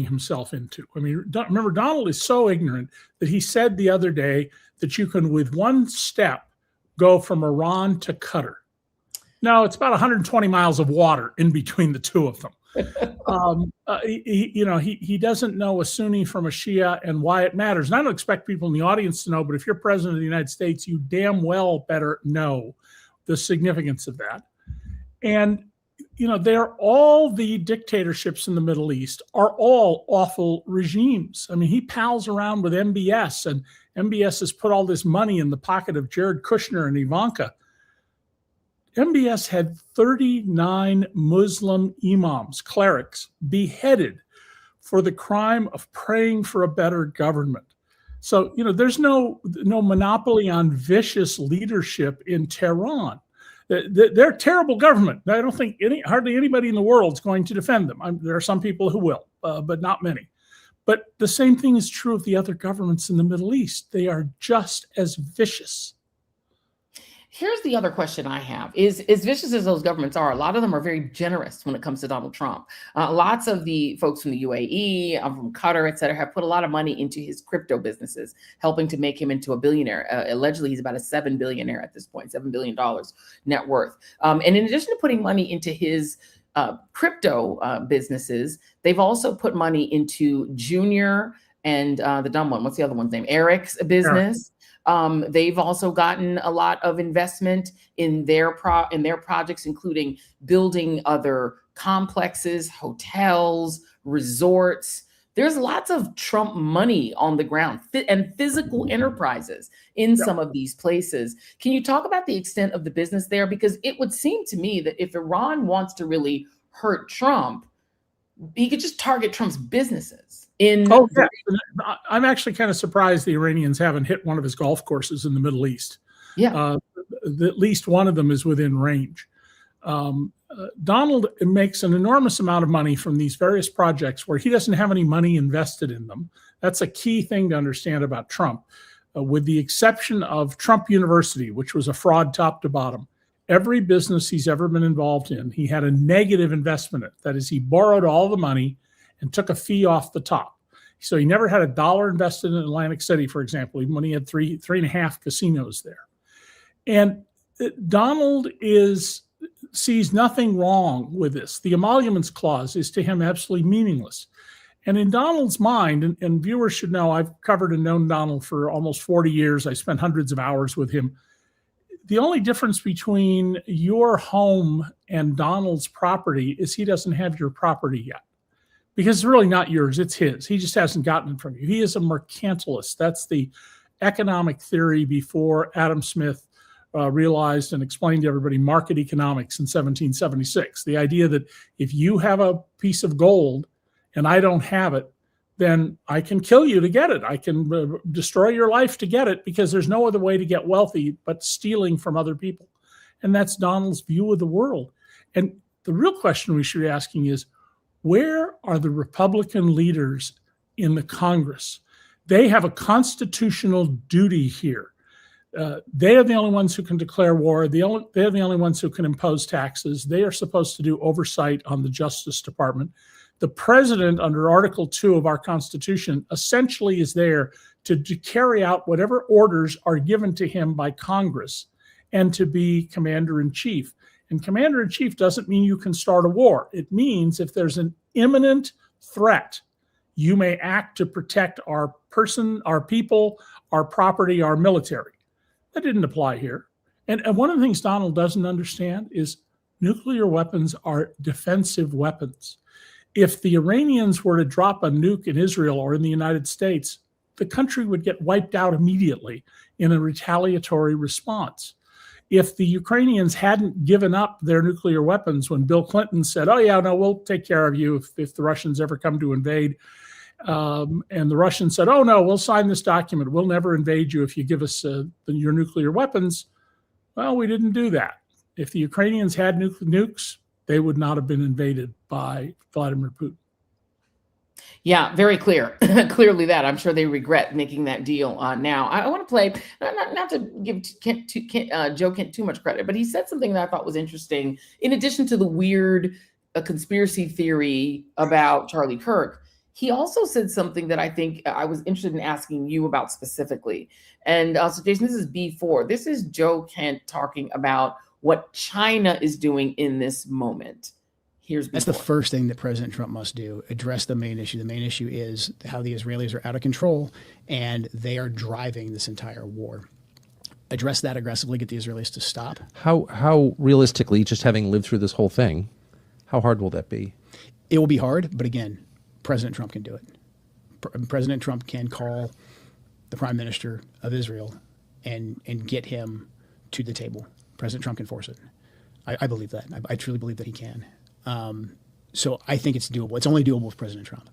himself into. I mean, remember, Donald is so ignorant that he said the other day that you can, with one step, go from Iran to Qatar. No, it's about 120 miles of water in between the two of them. He doesn't know a Sunni from a Shia and why it matters. And I don't expect people in the audience to know, but if you're president of the United States, you damn well better know the significance of that. And they're all the dictatorships in the Middle East are all awful regimes. I mean, he pals around with MBS, and MBS has put all this money in the pocket of Jared Kushner and Ivanka. MBS had 39 Muslim imams, clerics, beheaded for the crime of praying for a better government. So, there's no monopoly on vicious leadership in Tehran. They're a terrible government. I don't think hardly anybody in the world is going to defend them. There are some people who will, but not many. But the same thing is true of the other governments in the Middle East. They are just as vicious. Here's the other question I have. Is as vicious as those governments are, a lot of them are very generous when it comes to Donald Trump. Lots of the folks from the UAE, from Qatar, et cetera, have put a lot of money into his crypto businesses, helping to make him into a billionaire. Allegedly, he's about a $7 billionaire at this point, $7 billion net worth. And in addition to putting money into his crypto businesses, they've also put money into Junior and the dumb one. What's the other one's name? Eric's business. They've also gotten a lot of investment in their projects, including building other complexes, hotels, resorts. There's lots of Trump money on the ground and physical enterprises in some of these places. Can you talk about the extent of the business there? Because it would seem to me that if Iran wants to really hurt Trump, he could just target Trump's businesses. I'm actually kind of surprised the Iranians haven't hit one of his golf courses in the Middle East. Yeah, at least one of them is within range. Donald makes an enormous amount of money from these various projects where he doesn't have any money invested in them. That's a key thing to understand about Trump. With the exception of Trump University, which was a fraud top to bottom, every business he's ever been involved in, he had a negative investment in it. That is, he borrowed all the money and took a fee off the top. So he never had a dollar invested in Atlantic City, for example, even when he had three and a half casinos there. And Donald sees nothing wrong with this. The emoluments clause is to him absolutely meaningless. And in Donald's mind, and viewers should know, I've covered and known Donald for almost 40 years. I spent hundreds of hours with him. The only difference between your home and Donald's property is he doesn't have your property yet. Because it's really not yours, it's his. He just hasn't gotten it from you. He is a mercantilist. That's the economic theory before Adam Smith realized and explained to everybody market economics in 1776. The idea that if you have a piece of gold and I don't have it, then I can kill you to get it. I can destroy your life to get it because there's no other way to get wealthy but stealing from other people. And that's Donald's view of the world. And the real question we should be asking is, where are the Republican leaders in the Congress? They have a constitutional duty here. They are the only ones who can declare war. They are the only ones who can impose taxes. They are supposed to do oversight on the Justice Department. The president, under Article 2 of our Constitution, essentially is there to carry out whatever orders are given to him by Congress and to be commander-in-chief. And commander-in-chief doesn't mean you can start a war. It means if there's an imminent threat, you may act to protect our person, our people, our property, our military. That didn't apply here. And one of the things Donald doesn't understand is nuclear weapons are defensive weapons. If the Iranians were to drop a nuke in Israel or in the United States, the country would get wiped out immediately in a retaliatory response. If the Ukrainians hadn't given up their nuclear weapons when Bill Clinton said, oh, yeah, no, we'll take care of you if the Russians ever come to invade. And the Russians said, oh, no, we'll sign this document. We'll never invade you if you give us your nuclear weapons. Well, we didn't do that. If the Ukrainians had nukes, they would not have been invaded by Vladimir Putin. Yeah, very clear. Clearly that. I'm sure they regret making that deal now. I want to play, not to give Joe Kent too much credit, but he said something that I thought was interesting. In addition to the weird conspiracy theory about Charlie Kirk, He also said something that I think I was interested in asking you about specifically. And so, Jason, this is B4. This is Joe Kent talking about what China is doing in this moment. Here's B4. That's the first thing that President Trump must do, address the main issue. The main issue is how the Israelis are out of control and they are driving this entire war. Address that aggressively, get the Israelis to stop. How realistically, just having lived through this whole thing, how hard will that be? It will be hard, but again, President Trump can do it. President Trump can call the Prime Minister of Israel and get him to the table. President Trump can force it. I believe that. I truly believe that he can. So I think it's doable. It's only doable with President Trump.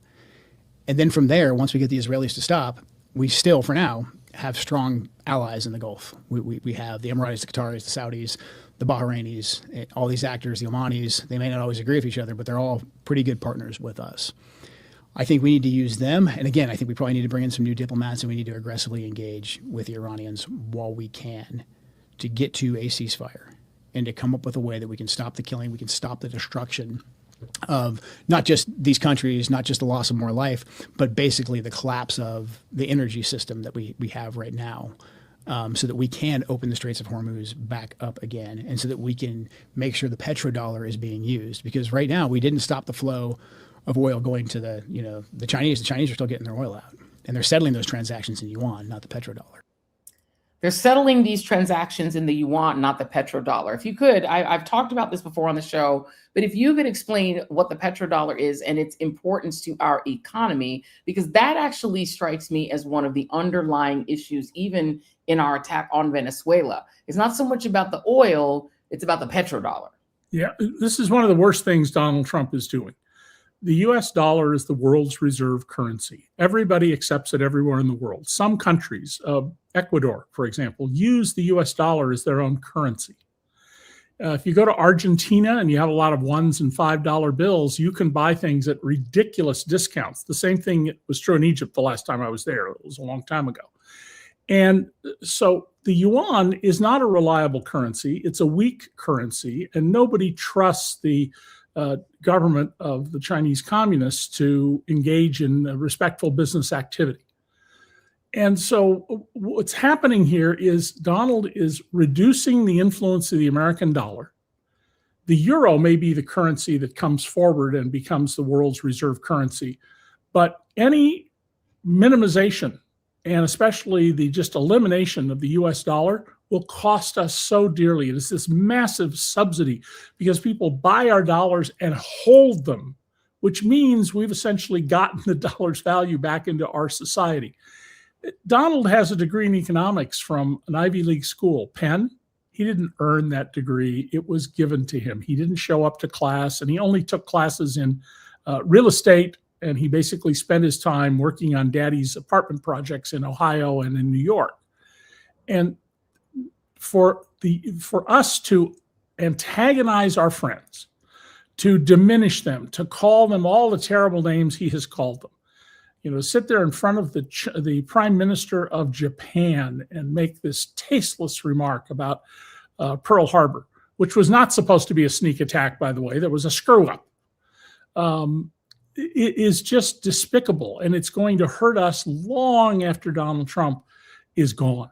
And then from there, once we get the Israelis to stop, we still, for now, have strong allies in the Gulf. We have the Emiratis, the Qataris, the Saudis, the Bahrainis, all these actors, the Omanis. They may not always agree with each other, but they're all pretty good partners with us. I think we need to use them. And again, I think we probably need to bring in some new diplomats, and we need to aggressively engage with the Iranians while we can to get to a ceasefire and to come up with a way that we can stop the killing, we can stop the destruction of not just these countries, not just the loss of more life, but basically the collapse of the energy system that we have right now, so that we can open the Straits of Hormuz back up again, and so that we can make sure the petrodollar is being used. Because right now we didn't stop the flow of oil going to the Chinese. The Chinese are still getting their oil out, and they're settling those transactions in yuan, not the petrodollar. They're settling these transactions in the yuan, not the petrodollar. If you could, I've talked about this before on the show, but if you could explain what the petrodollar is and its importance to our economy, because that actually strikes me as one of the underlying issues, even in our attack on Venezuela. It's not so much about the oil, it's about the petrodollar. Yeah, this is one of the worst things Donald Trump is doing. The US dollar is the world's reserve currency. Everybody accepts it everywhere in the world. Some countries, Ecuador, for example, use the US dollar as their own currency. If you go to Argentina and you have a lot of $1 and $5 bills, you can buy things at ridiculous discounts. The same thing was true in Egypt the last time I was there. It was a long time ago. And so the yuan is not a reliable currency. It's a weak currency, and nobody trusts the government of the Chinese communists to engage in respectful business activity. And so what's happening here is Donald is reducing the influence of the American dollar. The euro may be the currency that comes forward and becomes the world's reserve currency, but any minimization and especially the just elimination of the US dollar will cost us so dearly. It is this massive subsidy because people buy our dollars and hold them, which means we've essentially gotten the dollar's value back into our society. Donald has a degree in economics from an Ivy League school, Penn. He didn't earn that degree. It was given to him. He didn't show up to class, and he only took classes in real estate, and he basically spent his time working on daddy's apartment projects in Ohio and in New York. And for us to antagonize our friends, to diminish them, to call them all the terrible names he has called them, sit there in front of the Prime Minister of Japan and make this tasteless remark about Pearl Harbor, which was not supposed to be a sneak attack, by the way. There was a screw up. It is just despicable, and it's going to hurt us long after Donald Trump is gone.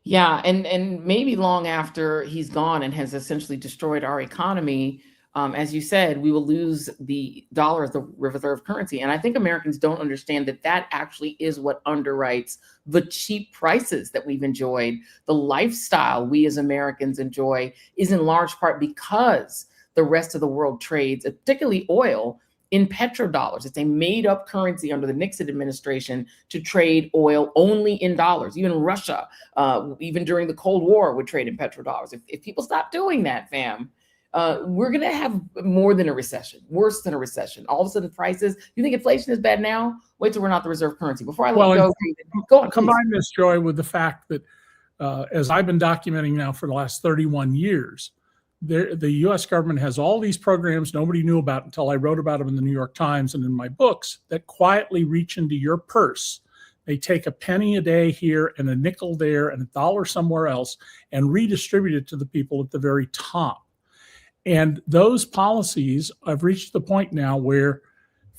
Yeah, and maybe long after he's gone and has essentially destroyed our economy. As you said, we will lose the dollar as the reserve currency. And I think Americans don't understand that that actually is what underwrites the cheap prices that we've enjoyed. The lifestyle we as Americans enjoy is in large part because the rest of the world trades, particularly oil, in petrodollars. It's a made-up currency under the Nixon administration to trade oil only in dollars. Even Russia, even during the Cold War, would trade in petrodollars. If people stop doing that, fam, we're going to have more than a recession, worse than a recession. All of a sudden, prices, you think inflation is bad now? Wait till we're not the reserve currency. Before I let you go on. Combine this, Joy, with the fact that, as I've been documenting now for the last 31 years, the U.S. government has all these programs nobody knew about until I wrote about them in the New York Times and in my books that quietly reach into your purse. They take a penny a day here and a nickel there and $1 somewhere else and redistribute it to the people at the very top. And those policies have reached the point now where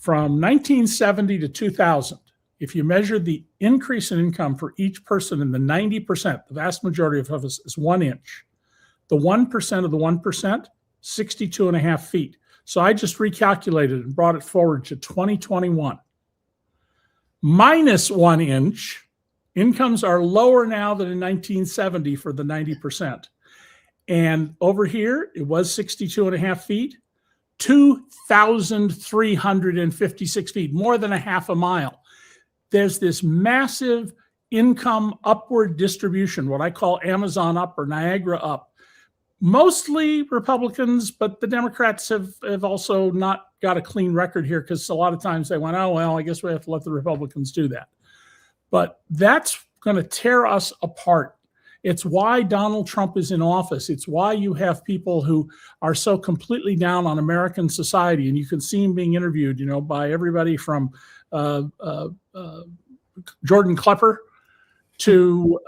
From 1970 to 2000, if you measure the increase in income for each person in the 90%, the vast majority of us is 1 inch. The 1% of the 1%, 62 and a half feet. So I just recalculated and brought it forward to 2021. Minus 1 inch, incomes are lower now than in 1970 for the 90%. And over here, it was 62 and a half feet, 2,356 feet, more than a half a mile. There's this massive income upward distribution, what I call Amazon up or Niagara up. Mostly Republicans, but the Democrats have also not got a clean record here because a lot of times they went, oh, well, I guess we have to let the Republicans do that. But that's going to tear us apart. It's why Donald Trump is in office. It's why you have people who are so completely down on American society. And you can see him being interviewed, by everybody from Jordan Klepper to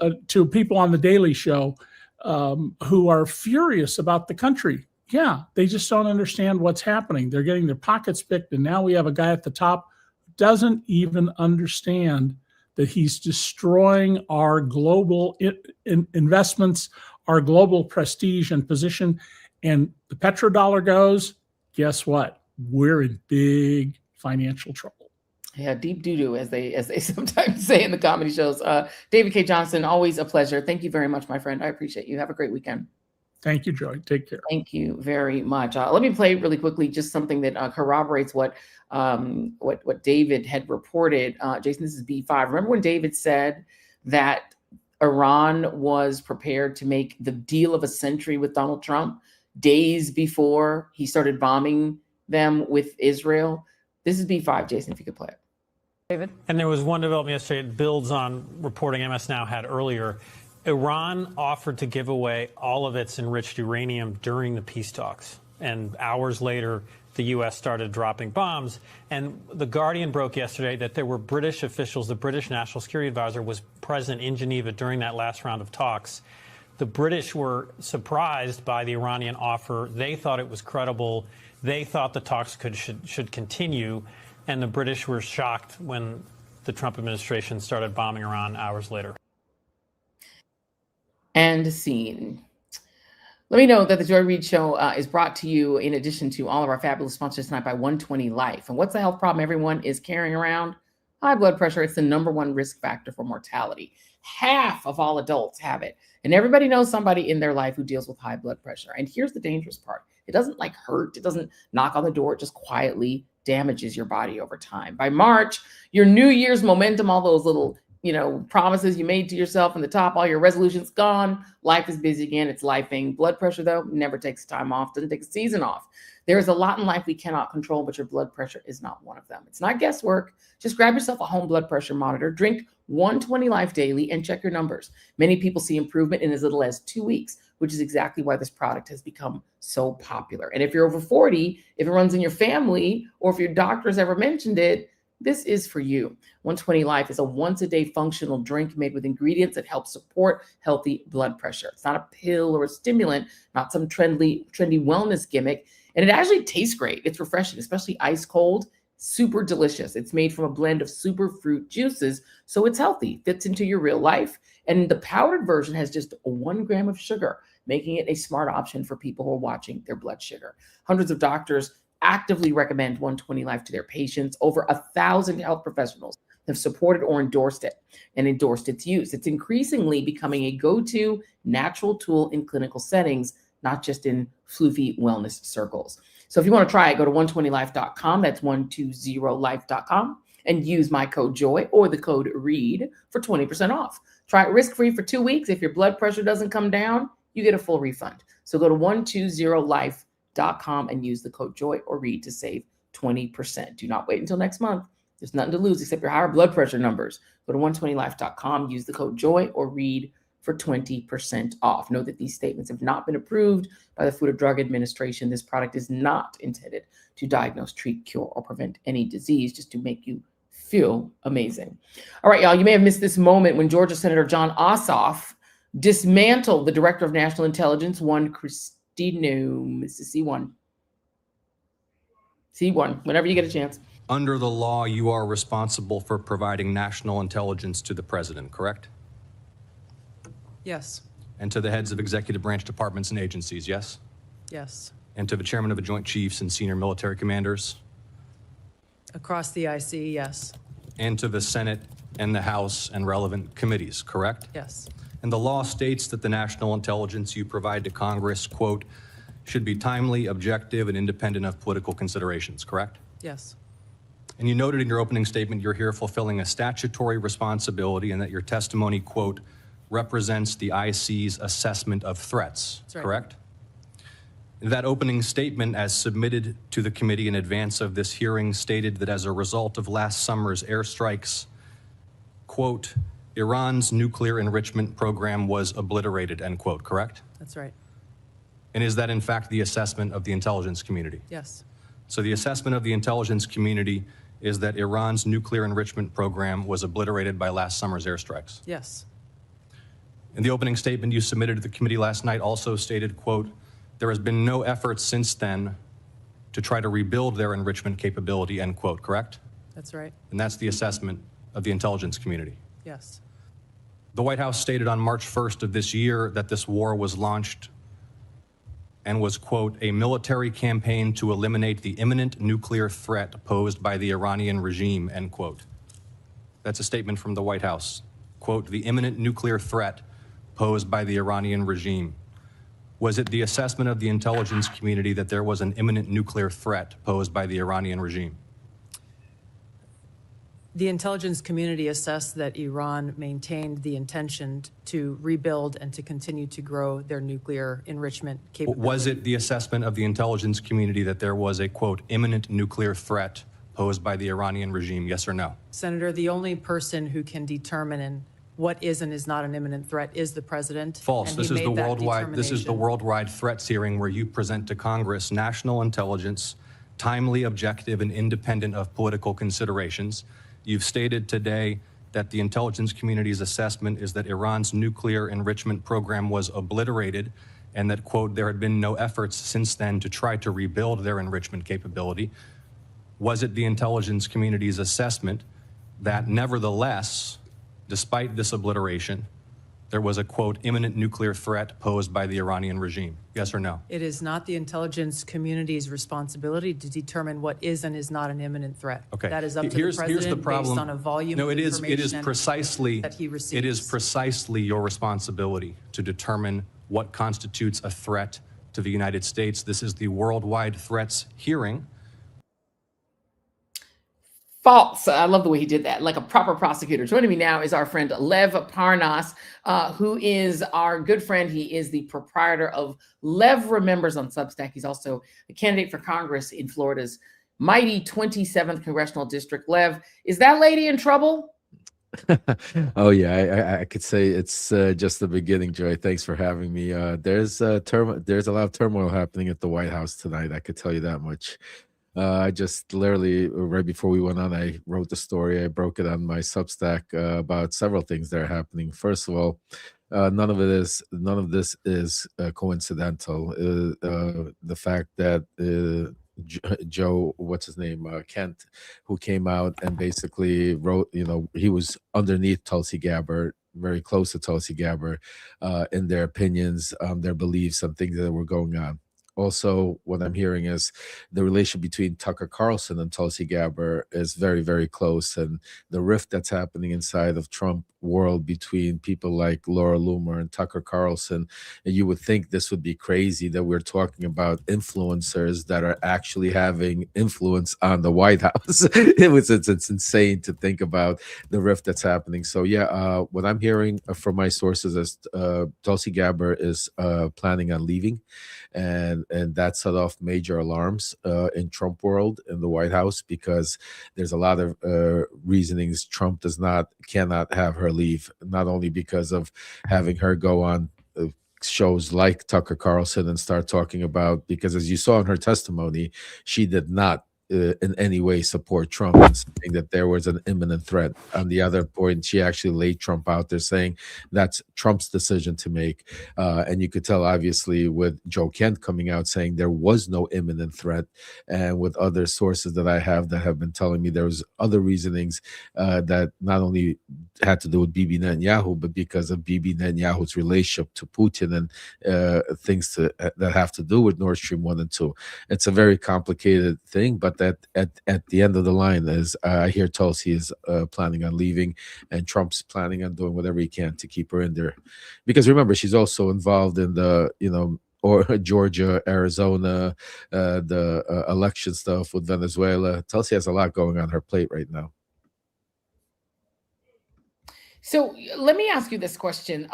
people on The Daily Show who are furious about the country. Yeah, they just don't understand what's happening. They're getting their pockets picked. And now we have a guy at the top who doesn't even understand that he's destroying our global investments, our global prestige and position. And the petrodollar goes, guess what? We're in big financial trouble. Yeah, deep doo-doo, as they sometimes say in the comedy shows. David K. Johnson, always a pleasure. Thank you very much, my friend. I appreciate you. Have a great weekend. Thank you, Joy. Take care. Thank you very much. Let me play really quickly just something that corroborates what David had reported. Jason, this is B5. Remember when David said that Iran was prepared to make the deal of a century with Donald Trump days before he started bombing them with Israel? This is B5, Jason, if you could play it. David? And there was one development yesterday. It builds on reporting MS Now had earlier. Iran offered to give away all of its enriched uranium during the peace talks. And hours later, the U.S. started dropping bombs. And The Guardian broke yesterday that there were British officials, the British National Security Advisor was present in Geneva during that last round of talks. The British were surprised by the Iranian offer. They thought it was credible. They thought the talks should continue. And the British were shocked when the Trump administration started bombing Iran hours later. And scene. Let me know that the Joy Reid Show is brought to you in addition to all of our fabulous sponsors tonight by 120 Life. And what's the health problem everyone is carrying around? High blood pressure. It's the #1 risk factor for mortality. Half of all adults have it. And everybody knows somebody in their life who deals with high blood pressure. And here's the dangerous part. It doesn't hurt. It doesn't knock on the door. It just quietly damages your body over time. By March, your New Year's momentum, all those little promises you made to yourself in the top, all your resolutions gone. Life is busy again. It's lifing. Blood pressure, though, never takes time off, doesn't take a season off. There is a lot in life we cannot control, but your blood pressure is not one of them. It's not guesswork. Just grab yourself a home blood pressure monitor, drink 120 Life daily, and check your numbers. Many people see improvement in as little as 2 weeks, which is exactly why this product has become so popular. And if you're over 40, if it runs in your family, or if your doctor's ever mentioned it, this is for you. 120 Life is a once-a-day functional drink made with ingredients that help support healthy blood pressure. It's not a pill or a stimulant, not some trendy wellness gimmick. And it actually tastes great. It's refreshing, especially ice cold, super delicious. It's made from a blend of super fruit juices, so it's healthy, fits into your real life. And the powdered version has just 1 gram of sugar, making it a smart option for people who are watching their blood sugar. Hundreds of doctors actively recommend 120 Life to their patients. Over 1,000 health professionals have supported or endorsed it and endorsed its use. It's increasingly becoming a go-to natural tool in clinical settings, not just in floofy wellness circles. So if you want to try it, go to 120life.com. That's 120life.com and use my code JOY or the code REID for 20% off. Try it risk-free for 2 weeks. If your blood pressure doesn't come down, you get a full refund. So go to 120life.com and use the code JOY or REID to save 20%. Do not wait until next month. There's nothing to lose except your higher blood pressure numbers. Go to 120life.com, use the code JOY or REID for 20% off. Note that these statements have not been approved by the Food and Drug Administration. This product is not intended to diagnose, treat, cure, or prevent any disease, just to make you feel amazing. All right, y'all, you may have missed this moment when Georgia Senator John Ossoff dismantled the Director of National Intelligence, one Christino, Mrs. C1, whenever you get a chance. Under the law, you are responsible for providing national intelligence to the president, correct? Yes. And to the heads of executive branch departments and agencies, yes? Yes. And to the chairman of the Joint Chiefs and senior military commanders? Across the IC, yes. And to the Senate and the House and relevant committees, correct? Yes. And the law states that the national intelligence you provide to Congress, quote, should be timely, objective, and independent of political considerations, correct? Yes. And you noted in your opening statement you're here fulfilling a statutory responsibility and that your testimony, quote, represents the IC's assessment of threats, That's right. correct? That opening statement, as submitted to the committee in advance of this hearing, stated that as a result of last summer's airstrikes, quote, Iran's nuclear enrichment program was obliterated, end quote, correct? That's right. And is that in fact the assessment of the intelligence community? Yes. So the assessment of the intelligence community is that Iran's nuclear enrichment program was obliterated by last summer's airstrikes. Yes. In the opening statement you submitted to the committee last night also stated, quote, there has been no effort since then to try to rebuild their enrichment capability, end quote, correct? That's right. And that's the assessment of the intelligence community. Yes. The White House stated on March 1st of this year that this war was launched and was, quote, a military campaign to eliminate the imminent nuclear threat posed by the Iranian regime, end quote. That's a statement from the White House. Quote, the imminent nuclear threat posed by the Iranian regime. Was it the assessment of the intelligence community that there was an imminent nuclear threat posed by the Iranian regime? The intelligence community assessed that Iran maintained the intention to rebuild and to continue to grow their nuclear enrichment capability. Was it the assessment of the intelligence community that there was a, quote, imminent nuclear threat posed by the Iranian regime, yes or no? Senator, the only person who can determine what is and is not an imminent threat is the president. False. and This he is the made that worldwide determination. threats hearing where you present to Congress national intelligence, timely, objective, and independent of political considerations. You've stated today that the intelligence community's assessment is that Iran's nuclear enrichment program was obliterated and that, quote, there had been no efforts since then to try to rebuild their enrichment capability. Was it the intelligence community's assessment that nevertheless, despite this obliteration, there was a, quote, imminent nuclear threat posed by the Iranian regime? Yes or no? It is not the intelligence community's responsibility to determine what is and is not an imminent threat. Okay. That is up to the Here's president the problem. based on a volume No, of it is information precisely that he receives. it is precisely your responsibility to determine what constitutes a threat to the United States. This is the worldwide threats hearing. False. I love the way he did that, like a proper prosecutor. Joining me now is our friend LEV Parnas, who is our good friend. He is the proprietor of LEV Remembers on Substack. He's also a candidate for Congress in Florida's mighty 27th Congressional District. LEV, is that lady in trouble? Oh yeah, I could say it's just the beginning, Joy. Thanks for having me. There's a lot of turmoil happening at the White House tonight. I could tell you that much. I just literally right before we went on, I wrote the story. I broke it on my Substack about several things that are happening. First of all, none of this is coincidental. The fact that Joe, what's his name, Kent, who came out and basically wrote, he was underneath Tulsi Gabbard, very close to Tulsi Gabbard, in their opinions, their beliefs on things that were going on. Also, what I'm hearing is the relation between Tucker Carlson and Tulsi Gabbard is very, very close. And the rift that's happening inside of Trump world between people like Laura Loomer and Tucker Carlson. And you would think this would be crazy that we're talking about influencers that are actually having influence on the White House. It's insane to think about the rift that's happening. So yeah, what I'm hearing from my sources is Tulsi Gabbard is planning on leaving. And that set off major alarms in Trump world, in the White House, because there's a lot of reasonings Trump cannot have her leave, not only because of having her go on shows like Tucker Carlson and start talking about, because as you saw in her testimony, she did not in any way support Trump and saying that there was an imminent threat. On the other point, she actually laid Trump out there saying that's Trump's decision to make. And you could tell, obviously, with Joe Kent coming out saying there was no imminent threat, and with other sources that I have that have been telling me there was other reasonings that not only had to do with Bibi Netanyahu, but because of Bibi Netanyahu's relationship to Putin and things that have to do with Nord Stream 1 and 2. It's a very complicated thing, but that at the end of the line is I hear Tulsi is planning on leaving, and Trump's planning on doing whatever he can to keep her in there, because remember, she's also involved in the or Georgia, Arizona, the election stuff with Venezuela. Tulsi has a lot going on her plate right now. So let me ask you this question.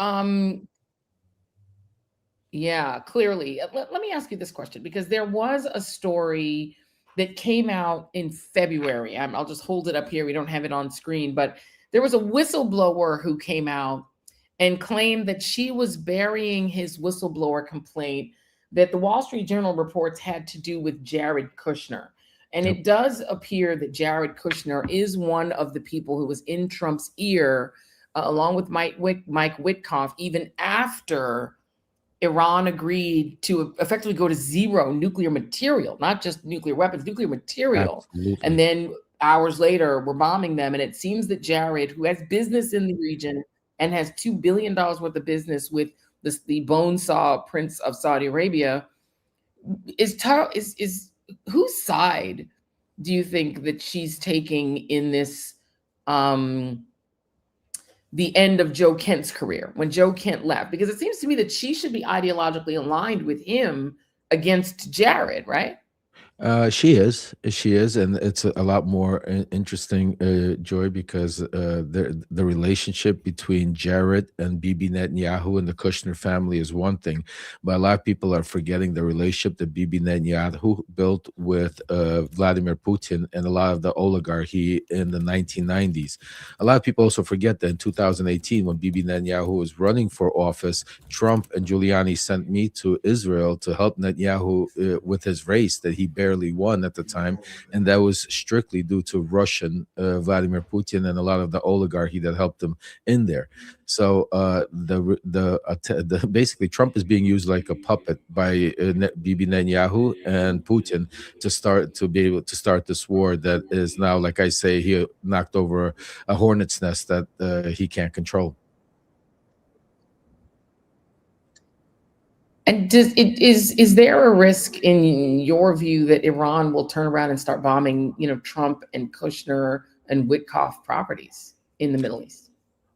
Yeah, clearly. Let me ask you this question, because there was a story that came out in February. I'll just hold it up here. We don't have it on screen, but there was a whistleblower who came out and claimed that she was burying his whistleblower complaint that the Wall Street Journal reports had to do with Jared Kushner. And it does appear that Jared Kushner is one of the people who was in Trump's ear, along with Mike Witkoff, even after Iran agreed to effectively go to zero nuclear material, not just nuclear weapons, nuclear material. Absolutely. And then hours later, we're bombing them. And it seems that Jared, who has business in the region and has $2 billion worth of business with the bone saw prince of Saudi Arabia, is whose side do you think that she's taking in this, the end of Joe Kent's career, when Joe Kent left? Because it seems to me that she should be ideologically aligned with him against Jared, right? She is, and it's a lot more interesting, Joy, because the relationship between Jared and Bibi Netanyahu and the Kushner family is one thing, but a lot of people are forgetting the relationship that Bibi Netanyahu built with Vladimir Putin and a lot of the oligarchy in the 1990s. A lot of people also forget that in 2018, when Bibi Netanyahu was running for office, Trump and Giuliani sent me to Israel to help Netanyahu with his race that he barely won at the time, and that was strictly due to Russian Vladimir Putin and a lot of the oligarchy that helped him in there. So basically Trump is being used like a puppet by Bibi Netanyahu and Putin to be able to start this war that is now, like I say, he knocked over a hornet's nest that he can't control. And is there a risk, in your view, that Iran will turn around and start bombing, Trump and Kushner and Witkoff properties in the Middle East?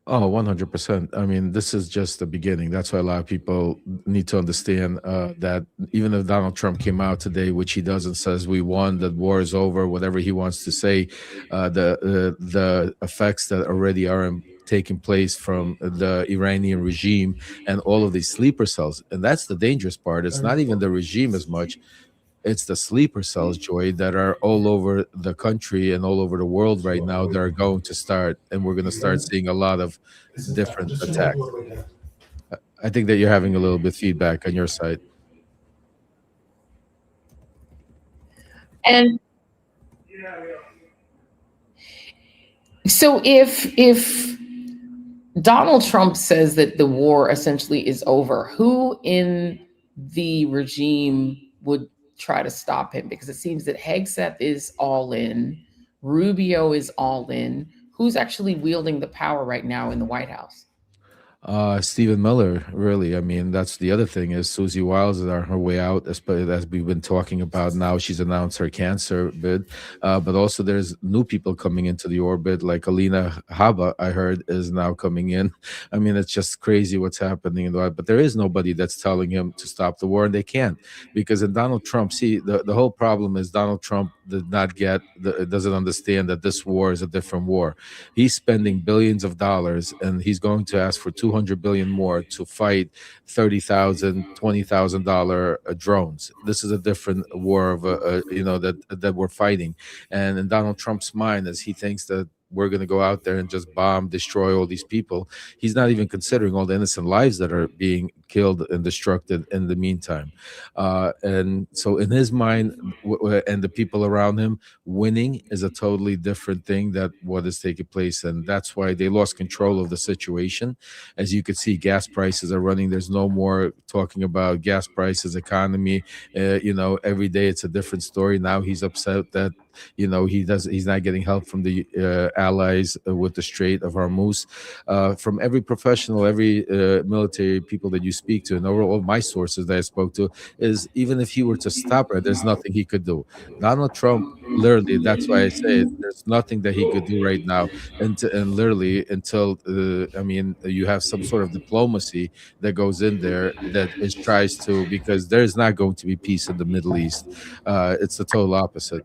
Oh, 100%. I mean, this is just the beginning. That's why a lot of people need to understand that even if Donald Trump came out today, which he does, and says we won, that war is over, whatever he wants to say, the effects that already are taking place from the Iranian regime and all of these sleeper cells. And that's the dangerous part. It's not even the regime as much. It's the sleeper cells, Joy, that are all over the country and all over the world right now that are going to start. And we're going to start seeing a lot of different attacks. I think that you're having a little bit feedback on your side. And so if Donald Trump says that the war essentially is over, who in the regime would try to stop him? Because it seems that Hegseth is all in, Rubio is all in. Who's actually wielding the power right now in the White House? Stephen Miller, really. I mean, that's the other thing is Susie Wiles is on her way out, as we've been talking about now. She's announced her cancer bid, but also there's new people coming into the orbit, like Alina Habba, I heard, is now coming in. I mean, it's just crazy what's happening. But there is nobody that's telling him to stop the war, and they can't, because in Donald Trump, see, the whole problem is Donald Trump doesn't understand that this war is a different war. He's spending billions of dollars, and he's going to ask for $200 billion more to fight $30,000, $20,000 drones. This is a different war of that we're fighting. And in Donald Trump's mind, as he thinks that we're going to go out there and just bomb, destroy all these people, he's not even considering all the innocent lives that are being killed and destructed in the meantime. And so in his mind and the people around him, winning is a totally different thing that what is taking place. And that's why they lost control of the situation. As you could see, gas prices are running. There's no more talking about gas prices, economy. Every day it's a different story. Now he's upset that he's not getting help from the allies with the Strait of Hormuz. From every professional, every military people that you speak to, and all my sources that I spoke to, is even if he were to stop her, there's nothing he could do. Donald Trump, literally, that's why I say it, there's nothing that he could do right now, and literally until you have some sort of diplomacy that goes in there that is tries to, because there's not going to be peace in the Middle East. It's the total opposite.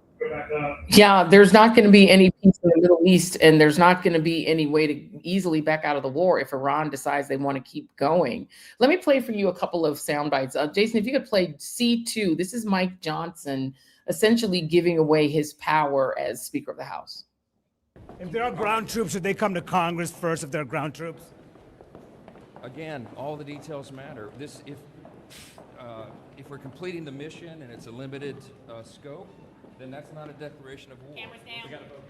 Yeah, there's not going to be any peace in the Middle East, and there's not going to be any way to easily back out of the war if Iran decides they want to keep going. Let me play for you a couple of sound bites. Jason, if you could play C2, this is Mike Johnson essentially giving away his power as Speaker of the House. If there are ground troops, should they come to Congress first if there are ground troops? Again, all the details matter. If we're completing the mission and it's a limited scope, then that's not a declaration of war. Cameras down. We gotta vote,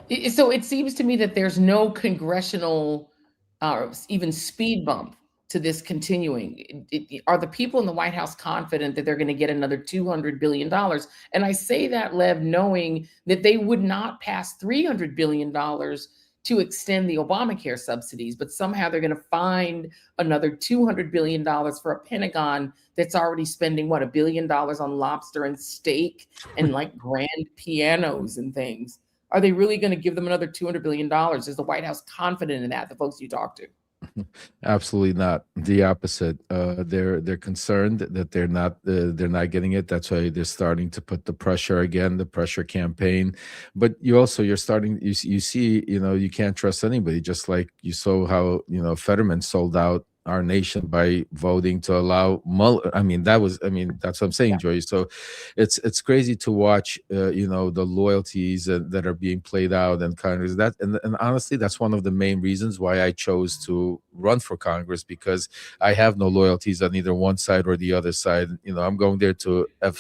guys. So it seems to me that there's no congressional even speed bump to this continuing. Are the people in the White House confident that they're going to get another $200 billion? And I say that, Lev, knowing that they would not pass $300 billion to extend the Obamacare subsidies, but somehow they're going to find another $200 billion for a Pentagon that's already spending, $1 billion on lobster and steak and like grand pianos and things. Are they really going to give them another $200 billion? Is the White House confident in that, the folks you talk to? Absolutely not. The opposite. They're concerned that they're not getting it. That's why they're starting to put the pressure again, the pressure campaign. But you're starting. You see, you can't trust anybody. Just like you saw how Fetterman sold out our nation by voting to allow Mueller. That's what I'm saying, Joy. So it's crazy to watch, the loyalties that are being played out and Congress. And honestly, that's one of the main reasons why I chose to run for Congress, because I have no loyalties on either one side or the other side. I'm going there to F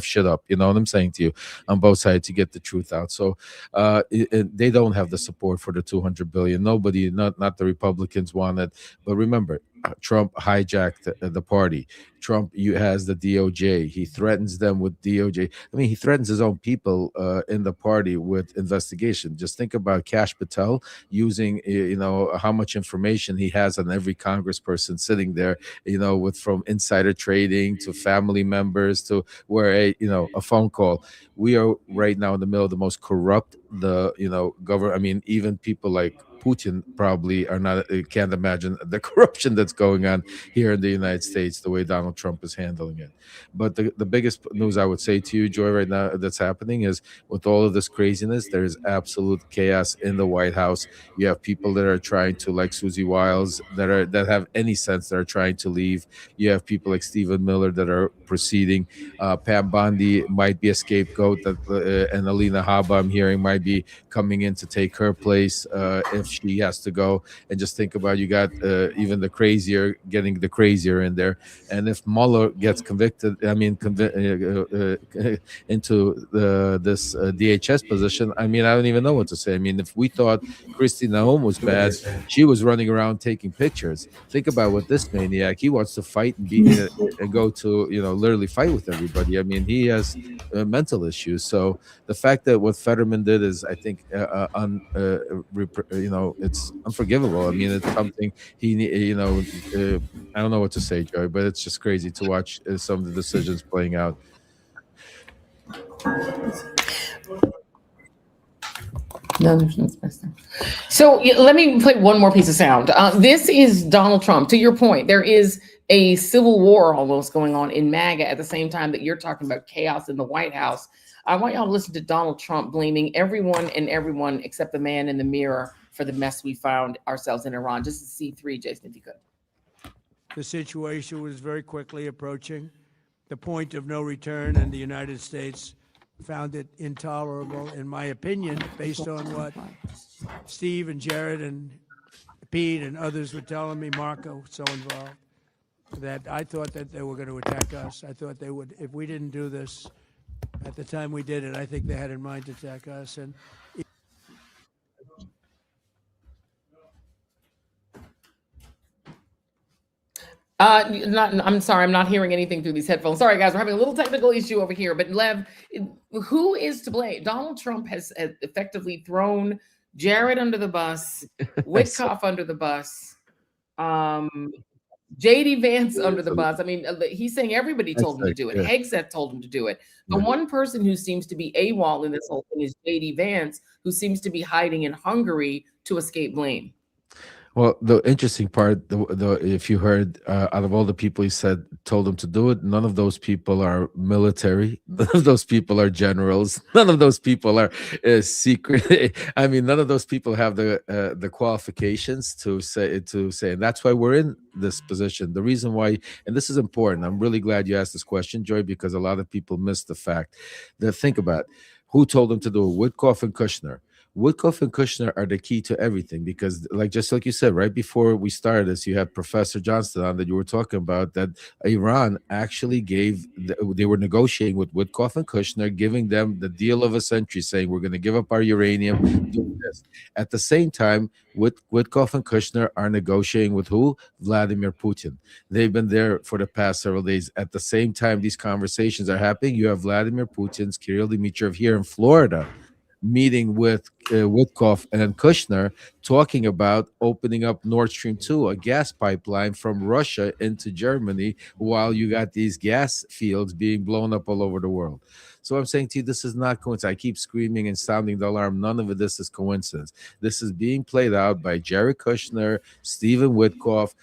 shit up. You know what I'm saying to you, on both sides, to get the truth out. So they don't have the support for the $200 billion. Nobody, not the Republicans, want it. But remember, Trump hijacked the party. Trump has the DOJ. He threatens them with DOJ. He threatens his own people in the party with investigation. Just think about Kash Patel using, how much information he has on every congressperson sitting there, from insider trading to family members to where a phone call. We are right now in the middle of the most corrupt, government. Even people like Putin probably can't imagine the corruption that's going on here in the United States, the way Donald Trump is handling it. But the biggest news I would say to you, Joy, right now that's happening is, with all of this craziness, there is absolute chaos in the White House. You have people that are trying to, like Susie Wiles, that have any sense, that are trying to leave. You have people like Stephen Miller that are proceeding. Pam Bondi might be a scapegoat, and Alina Habba, I'm hearing, might be coming in to take her place if she has to go. And just think about, you got even the crazier getting the crazier in there. And if Mueller gets convicted, into this DHS position, I don't even know what to say. If we thought Kristi Noem was bad, she was running around taking pictures. Think about what this maniac, he wants to fight and and go to, literally fight with everybody. He has mental issues. So the fact that what Fetterman did is, I think, it's unforgivable. It's something he, I don't know what to say, Joey, but it's just crazy to watch some of the decisions playing out. No, there's no space there. So let me play one more piece of sound. This is Donald Trump. To your point, there is a civil war almost going on in MAGA at the same time that you're talking about chaos in the White House. I want y'all to listen to Donald Trump blaming everyone and everyone except the man in the mirror for the mess we found ourselves in Iran. Just to C3, Jason, if you could. The situation was very quickly approaching the point of no return, and the United States found it intolerable, in my opinion, based on what Steve and Jared and Pete and others were telling me, Marco, so involved, that I thought that they were going to attack us. I thought they would, if we didn't do this at the time we did it, I think they had in mind to attack us. And I'm sorry, I'm not hearing anything through these headphones. Sorry, guys, we're having a little technical issue over here. But Lev, who is to blame? Donald Trump has effectively thrown Jared under the bus, Witkoff under the bus, JD Vance under the bus. I mean, he's saying everybody told him to do it. Hegseth told him to do it. The one person who seems to be AWOL in this whole thing is JD Vance, who seems to be hiding in Hungary to escape blame. Well, the interesting part, if you heard, out of all the people he said told him to do it, none of those people are military. None of those people are generals. None of those people are secret. I mean, none of those people have the qualifications to say. And that's why we're in this position. The reason why, and this is important. I'm really glad you asked this question, Joy, because a lot of people miss the fact that, think about who told him to do it. Witkoff and Kushner. Witkoff and Kushner are the key to everything, because just like you said, right before we started this, you had Professor Johnston on that you were talking about, that Iran actually they were negotiating with Witkoff and Kushner, giving them the deal of a century, saying we're going to give up our uranium, do this. At the same time, Witkoff and Kushner are negotiating with who? Vladimir Putin. They've been there for the past several days. At the same time these conversations are happening, you have Vladimir Putin's Kirill Dmitriev here in Florida, meeting with Witkoff and Kushner, talking about opening up Nord Stream 2, a gas pipeline from Russia into Germany, while you got these gas fields being blown up all over the world. So I'm saying to you, this is not coincidence. I keep screaming and sounding the alarm. None of this is coincidence. This is being played out by Jared Kushner, Stephen Witkoff,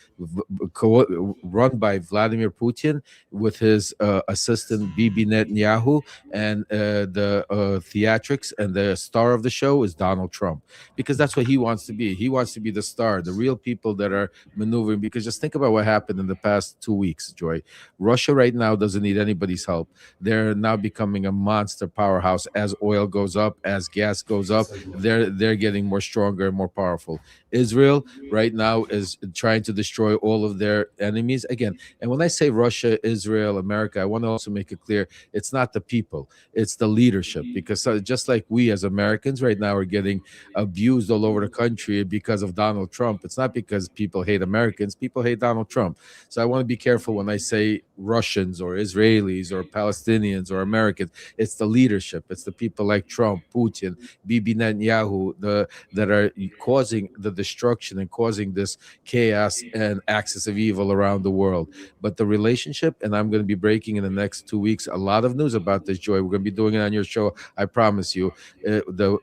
run by Vladimir Putin with his assistant Bibi Netanyahu, and the theatrics and the star of the show is Donald Trump, because that's what he wants to be. He wants to be the star, the real people that are maneuvering. Because just think about what happened in the past 2 weeks, Joy. Russia right now doesn't need anybody's help. They're now becoming a monster powerhouse. As oil goes up, as gas goes up, they're getting more stronger and more powerful. Israel right now is trying to destroy all of their enemies again. And when I say Russia, Israel, America, I want to also make it clear, it's not the people, it's the leadership. Because just like we as Americans right now are getting abused all over the country because of Donald Trump, it's not because people hate Americans, people hate Donald Trump. So I want to be careful when I say Russians or Israelis or Palestinians or Americans. It's the leadership. It's the people like Trump, Putin, Bibi Netanyahu, that are causing the destruction and causing this chaos and axis of evil around the world. But the relationship, and I'm going to be breaking in the next 2 weeks a lot of news about this, Joy. We're going to be doing it on your show, I promise you.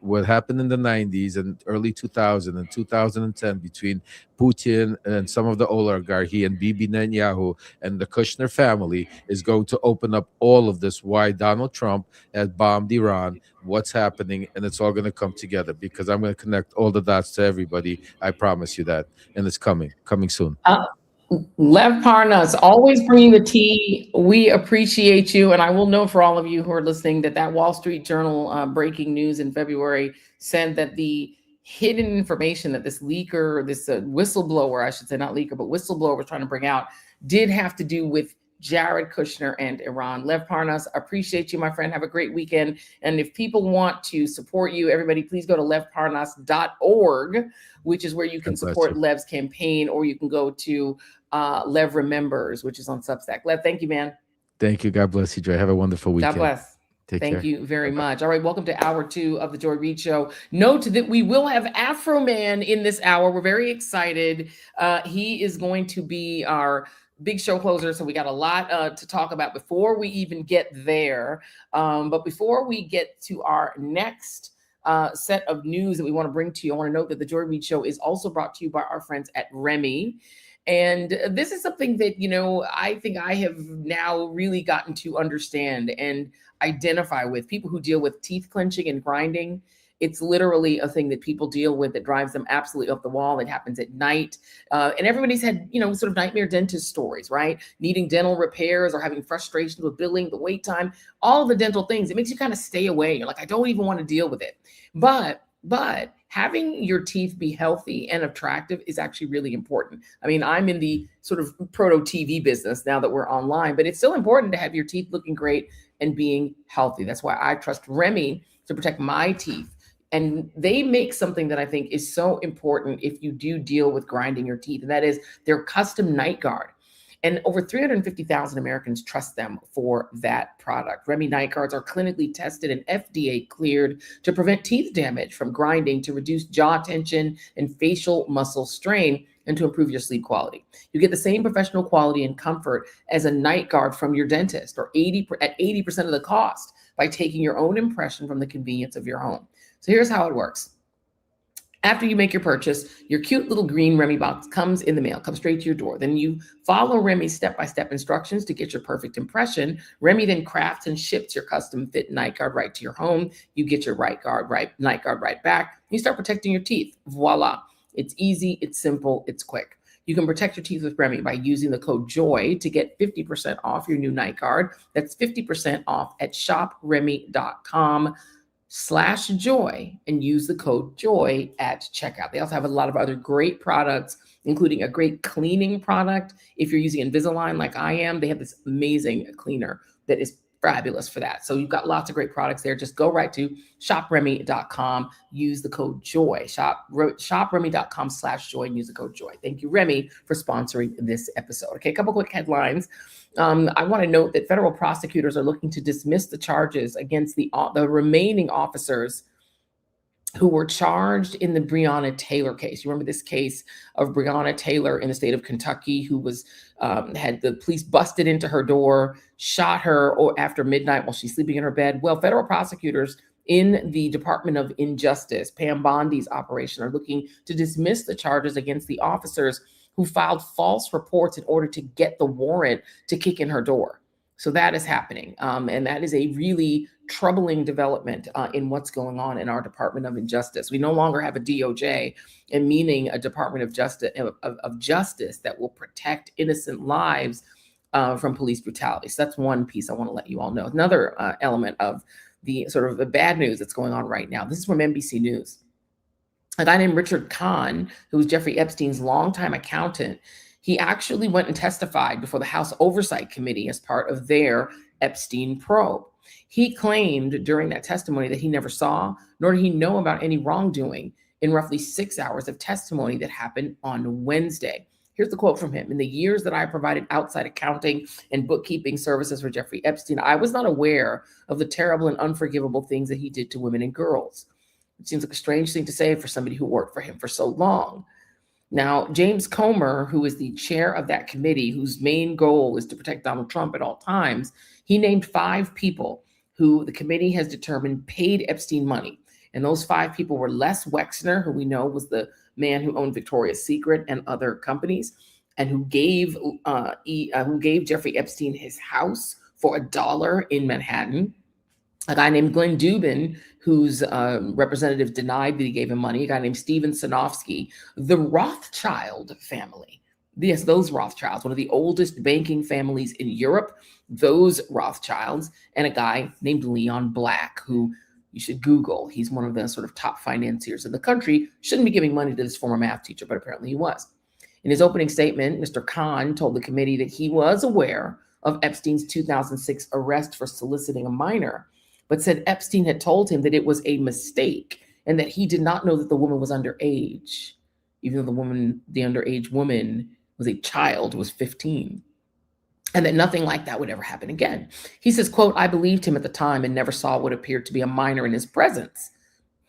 What happened in the 90s and early 2000 and 2010 between Putin and some of the oligarchy and Bibi Netanyahu and the Kushner family is going to open up all of this, why Donald Trump has bombed Iran, what's happening, and it's all going to come together, because I'm going to connect all the dots to everybody. I promise you that. And it's coming soon. Lev Parnas, always bringing the tea. We appreciate you. And I will note for all of you who are listening that Wall Street Journal breaking news in February said that the hidden information that this leaker, this whistleblower, I should say, not leaker, but whistleblower was trying to bring out, did have to do with Jared Kushner and Iran. Lev Parnas, appreciate you, my friend. Have a great weekend. And if people want to support you, everybody, please go to levparnas.org, which is where you can support Lev's campaign, or you can go to Lev Remembers, which is on Substack. Lev, thank you, man. Thank you. God bless you, Joy. Have a wonderful weekend. God bless. Take care. Thank you very much. All right, welcome to hour 2 of the Joy Reid Show. Note that we will have Afro Man in this hour. We're very excited. He is going to be our big show closer, so we got a lot to talk about before we even get there. But before we get to our next set of news that we want to bring to you, I want to note that the Joy Reid Show is also brought to you by our friends at Remy. And this is something that, I think I have now really gotten to understand and identify with. People who deal with teeth clenching and grinding, it's literally a thing that people deal with that drives them absolutely up the wall. It happens at night. And everybody's had, sort of nightmare dentist stories, right? Needing dental repairs or having frustrations with billing, the wait time, all of the dental things. It makes you kind of stay away. You're like, I don't even want to deal with it. But having your teeth be healthy and attractive is actually really important. I mean, I'm in the sort of proto TV business now that we're online, but it's still important to have your teeth looking great and being healthy. That's why I trust Remy to protect my teeth. And they make something that I think is so important if you do deal with grinding your teeth, and that is their custom night guard. And over 350,000 Americans trust them for that product. Remy night guards are clinically tested and FDA cleared to prevent teeth damage from grinding, to reduce jaw tension and facial muscle strain, and to improve your sleep quality. You get the same professional quality and comfort as a night guard from your dentist, or at 80% of the cost, by taking your own impression from the convenience of your home. So here's how it works. After you make your purchase, your cute little green Remy box comes in the mail, comes straight to your door. Then you follow Remy's step-by-step instructions to get your perfect impression. Remy then crafts and ships your custom fit night guard right to your home. You get your night guard right back. You start protecting your teeth. Voila. It's easy, it's simple, it's quick. You can protect your teeth with Remy by using the code JOY to get 50% off your new night guard. That's 50% off at shopremy.com/joy, and use the code JOY at checkout. They also have a lot of other great products, including a great cleaning product. If you're using Invisalign like I am, they have this amazing cleaner that is fabulous for that. So you've got lots of great products there. Just go right to shopremy.com, use the code JOY, shopremy.com/joy, and use the code JOY. Thank you, Remy, for sponsoring this episode. Okay, a couple quick headlines. I want to note that federal prosecutors are looking to dismiss the charges against the remaining officers who were charged in the Breonna Taylor case. You remember this case of Breonna Taylor in the state of Kentucky, who was had the police busted into her door, shot her after midnight while she's sleeping in her bed. Well, federal prosecutors in the Department of Injustice, Pam Bondi's operation, are looking to dismiss the charges against the officers who filed false reports in order to get the warrant to kick in her door. So that is happening. And that is a really troubling development in what's going on in our Department of Injustice. We no longer have a DOJ, and meaning a Department of Justice that will protect innocent lives from police brutality. So that's one piece I want to let you all know. Another element of the sort of the bad news that's going on right now. This is from NBC News. A guy named Richard Kahn, who was Jeffrey Epstein's longtime accountant, he actually went and testified before the House Oversight Committee as part of their Epstein probe. He claimed during that testimony that he never saw, nor did he know about any wrongdoing in roughly 6 hours of testimony that happened on Wednesday. Here's the quote from him. "In the years that I provided outside accounting and bookkeeping services for Jeffrey Epstein, I was not aware of the terrible and unforgivable things that he did to women and girls." It seems like a strange thing to say for somebody who worked for him for so long. Now, James Comer, who is the chair of that committee, whose main goal is to protect Donald Trump at all times, he named 5 people who the committee has determined paid Epstein money. And those 5 people were Les Wexner, who we know was the man who owned Victoria's Secret and other companies, and who gave Jeffrey Epstein his house for $1 in Manhattan. A guy named Glenn Dubin, whose representative denied that he gave him money. A guy named Steven Sinofsky. The Rothschild family. Yes, those Rothschilds, one of the oldest banking families in Europe, those Rothschilds, and a guy named Leon Black, who you should Google. He's one of the sort of top financiers in the country. Shouldn't be giving money to this former math teacher, but apparently he was. In his opening statement, Mr. Khan told the committee that he was aware of Epstein's 2006 arrest for soliciting a minor, but said Epstein had told him that it was a mistake and that he did not know that the woman was underage, even though the underage woman was a child, was 15, and that nothing like that would ever happen again. He says, quote, "I believed him at the time and never saw what appeared to be a minor in his presence."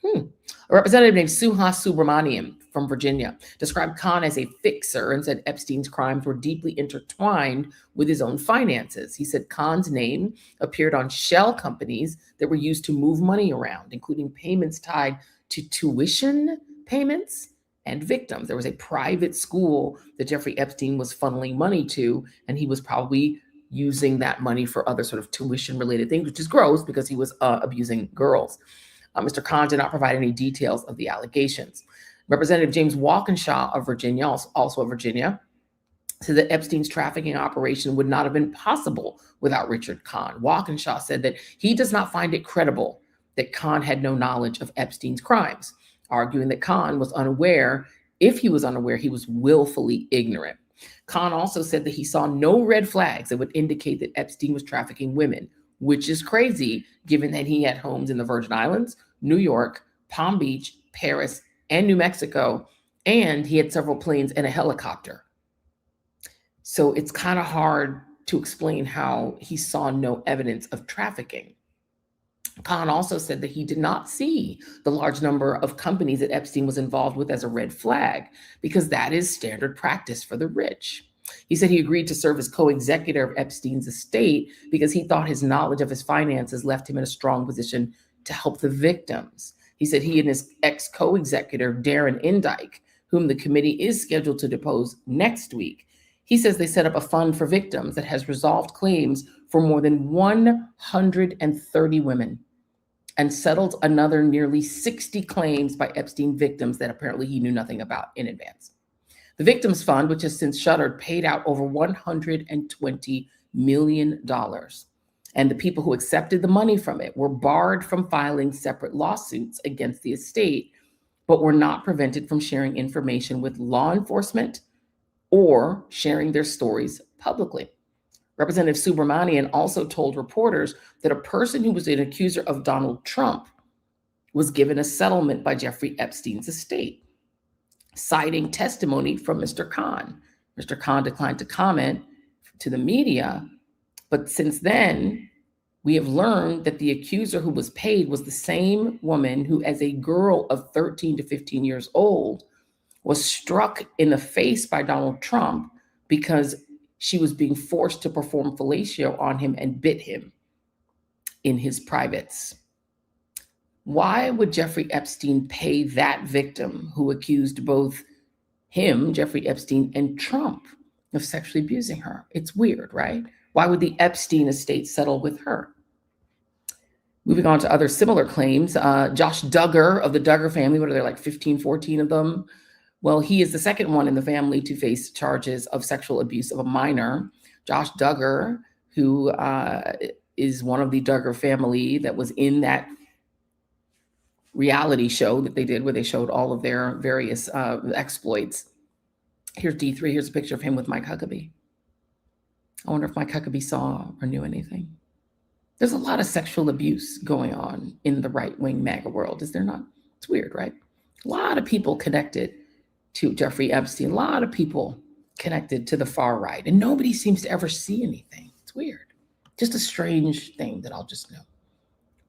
A representative named Suhas Subramanian from Virginia described Khan as a fixer and said Epstein's crimes were deeply intertwined with his own finances. He said Khan's name appeared on shell companies that were used to move money around, including payments tied to tuition payments and victims. There was a private school that Jeffrey Epstein was funneling money to, and he was probably using that money for other sort of tuition-related things, which is gross because he was abusing girls. Mr. Khan did not provide any details of the allegations. Representative James Walkinshaw of Virginia, also of Virginia, said that Epstein's trafficking operation would not have been possible without Richard Khan. Walkinshaw said that he does not find it credible that Khan had no knowledge of Epstein's crimes. arguing that Khan was unaware. If he was unaware, he was willfully ignorant. Khan also said that he saw no red flags that would indicate that Epstein was trafficking women, which is crazy given that he had homes in the Virgin Islands, New York, Palm Beach, Paris, and New Mexico, and he had several planes and a helicopter. So it's kind of hard to explain how he saw no evidence of trafficking. Khan also said that he did not see the large number of companies that Epstein was involved with as a red flag, because that is standard practice for the rich. He said he agreed to serve as co-executor of Epstein's estate because he thought his knowledge of his finances left him in a strong position to help the victims. He said he and his ex-co-executor, Darren Indyke, whom the committee is scheduled to depose next week, he says they set up a fund for victims that has resolved claims for more than 130 women and settled another nearly 60 claims by Epstein victims that apparently he knew nothing about in advance. The Victims Fund, which has since shuttered, paid out over $120 million. And the people who accepted the money from it were barred from filing separate lawsuits against the estate, but were not prevented from sharing information with law enforcement or sharing their stories publicly. Representative Subramanian also told reporters that a person who was an accuser of Donald Trump was given a settlement by Jeffrey Epstein's estate, citing testimony from Mr. Khan. Mr. Khan declined to comment to the media, but since then, we have learned that the accuser who was paid was the same woman who, as a girl of 13 to 15 years old, was struck in the face by Donald Trump because she was being forced to perform fellatio on him and bit him in his privates. Why would Jeffrey Epstein pay that victim who accused both him, Jeffrey Epstein, and Trump of sexually abusing her? It's weird, right? Why would the Epstein estate settle with her? Moving on to other similar claims, Josh Duggar of the Duggar family, what are there, like 15, 14 of them? Well, he is the second one in the family to face charges of sexual abuse of a minor. Josh Duggar, who is one of the Duggar family that was in that reality show that they did where they showed all of their various exploits. Here's D3. Here's a picture of him with Mike Huckabee. I wonder if Mike Huckabee saw or knew anything. There's a lot of sexual abuse going on in the right-wing MAGA world, is there not? It's weird, right? A lot of people connected to Jeffrey Epstein, a lot of people connected to the far right, and nobody seems to ever see anything. It's weird. Just a strange thing that I'll just know.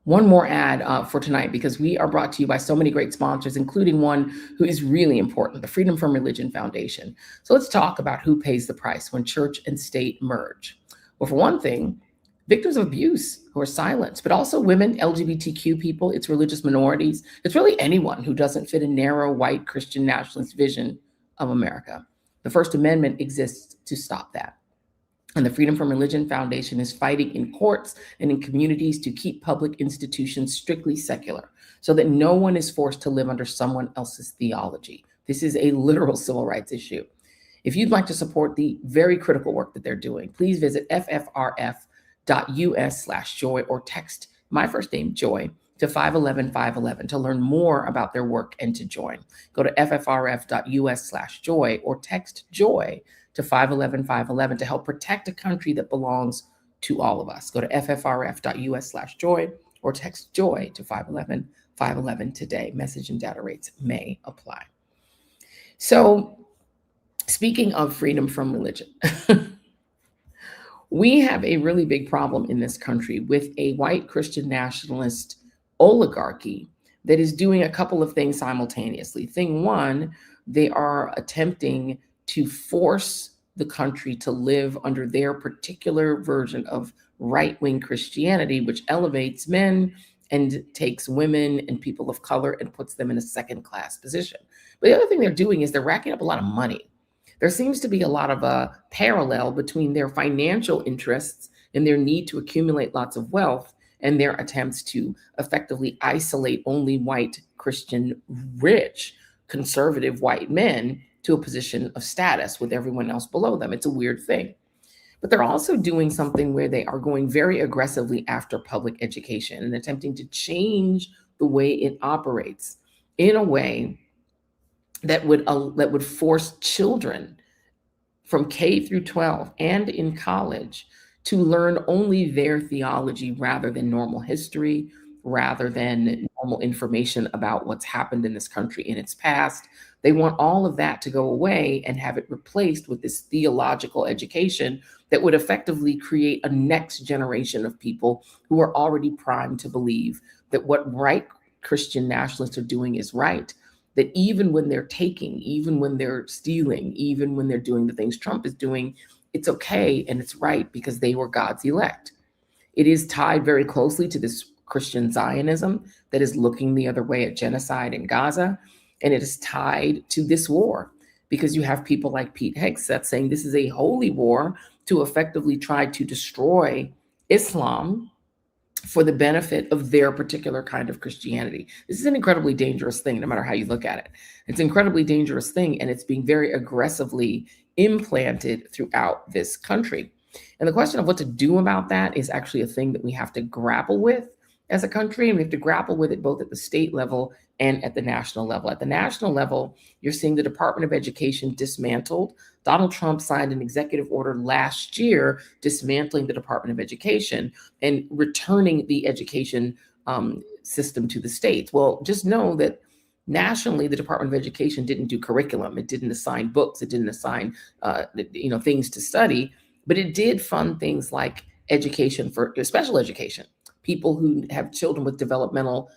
One more ad for tonight, because we are brought to you by so many great sponsors, including one who is really important, the Freedom from Religion Foundation. So let's talk about who pays the price when church and state merge. Well, for one thing, victims of abuse who are silenced, but also women, LGBTQ people, it's religious minorities. It's really anyone who doesn't fit a narrow white Christian nationalist vision of America. The First Amendment exists to stop that. And the Freedom from Religion Foundation is fighting in courts and in communities to keep public institutions strictly secular so that no one is forced to live under someone else's theology. This is a literal civil rights issue. If you'd like to support the very critical work that they're doing, please visit ffrf.us/joy or text my first name, Joy, to 511-511 to learn more about their work and to join. Go to ffrf.us/joy or text Joy to 511-511 to help protect a country that belongs to all of us. Go to ffrf.us/joy or text Joy to 511-511 today. Message and data rates may apply. So, speaking of freedom from religion, we have a really big problem in this country with a white Christian nationalist oligarchy that is doing a couple of things simultaneously. Thing one, they are attempting to force the country to live under their particular version of right-wing Christianity, which elevates men and takes women and people of color and puts them in a second-class position. But the other thing they're doing is they're racking up a lot of money. There seems to be a lot of a parallel between their financial interests and their need to accumulate lots of wealth and their attempts to effectively isolate only white, Christian, rich, conservative white men to a position of status with everyone else below them. It's a weird thing. But they're also doing something where they are going very aggressively after public education and attempting to change the way it operates. in a way that would force children from K through 12 and in college to learn only their theology rather than normal history, rather than normal information about what's happened in this country in its past. They want all of that to go away and have it replaced with this theological education that would effectively create a next generation of people who are already primed to believe that what right Christian nationalists are doing is right, that even when they're taking, even when they're stealing, even when they're doing the things Trump is doing, it's okay and it's right because they were God's elect. It is tied very closely to this Christian Zionism that is looking the other way at genocide in Gaza. And it is tied to this war because you have people like Pete Hegseth saying this is a holy war to effectively try to destroy Islam for the benefit of their particular kind of Christianity. This is an incredibly dangerous thing, no matter how you look at it. It's an incredibly dangerous thing, and it's being very aggressively implanted throughout this country. And the question of what to do about that is actually a thing that we have to grapple with as a country, and we have to grapple with it both at the state level and at the national level. At the national level, you're seeing the Department of Education dismantled. Donald Trump signed an executive order last year dismantling the Department of Education and returning the education system to the states. Well, just know that nationally, the Department of Education didn't do curriculum. It didn't assign books. It didn't assign things to study, but it did fund things like education for special education, people who have children with developmental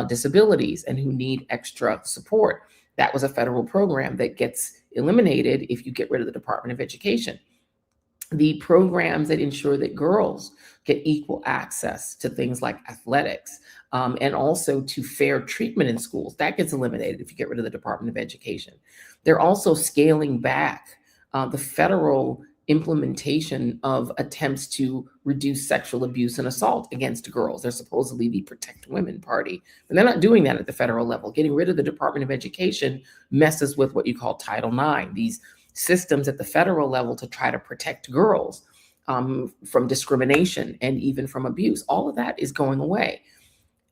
disabilities and who need extra support. That was a federal program that gets eliminated if you get rid of the Department of Education. The programs that ensure that girls get equal access to things like athletics and also to fair treatment in schools, that gets eliminated if you get rid of the Department of Education. They're also scaling back the federal implementation of attempts to reduce sexual abuse and assault against girls. They're supposedly the Protect Women Party, but they're not doing that at the federal level. Getting rid of the Department of Education messes with what you call Title IX, these systems at the federal level to try to protect girls from discrimination and even from abuse. All of that is going away.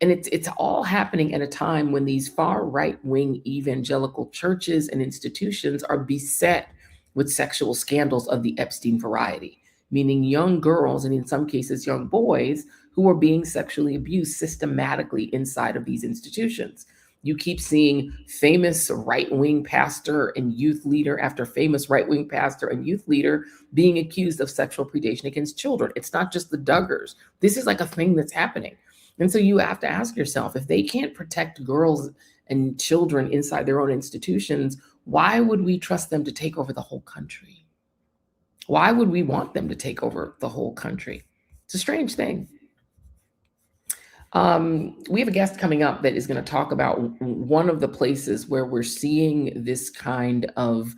And it's all happening at a time when these far right-wing evangelical churches and institutions are beset with sexual scandals of the Epstein variety, meaning young girls and in some cases young boys who are being sexually abused systematically inside of these institutions. You keep seeing famous right-wing pastor and youth leader after famous right-wing pastor and youth leader being accused of sexual predation against children. It's not just the Duggars. This is like a thing that's happening. And so you have to ask yourself, if they can't protect girls and children inside their own institutions, why would we trust them to take over the whole country? Why would we want them to take over the whole country? It's a strange thing. We have a guest coming up that is going to talk about one of the places where we're seeing this kind of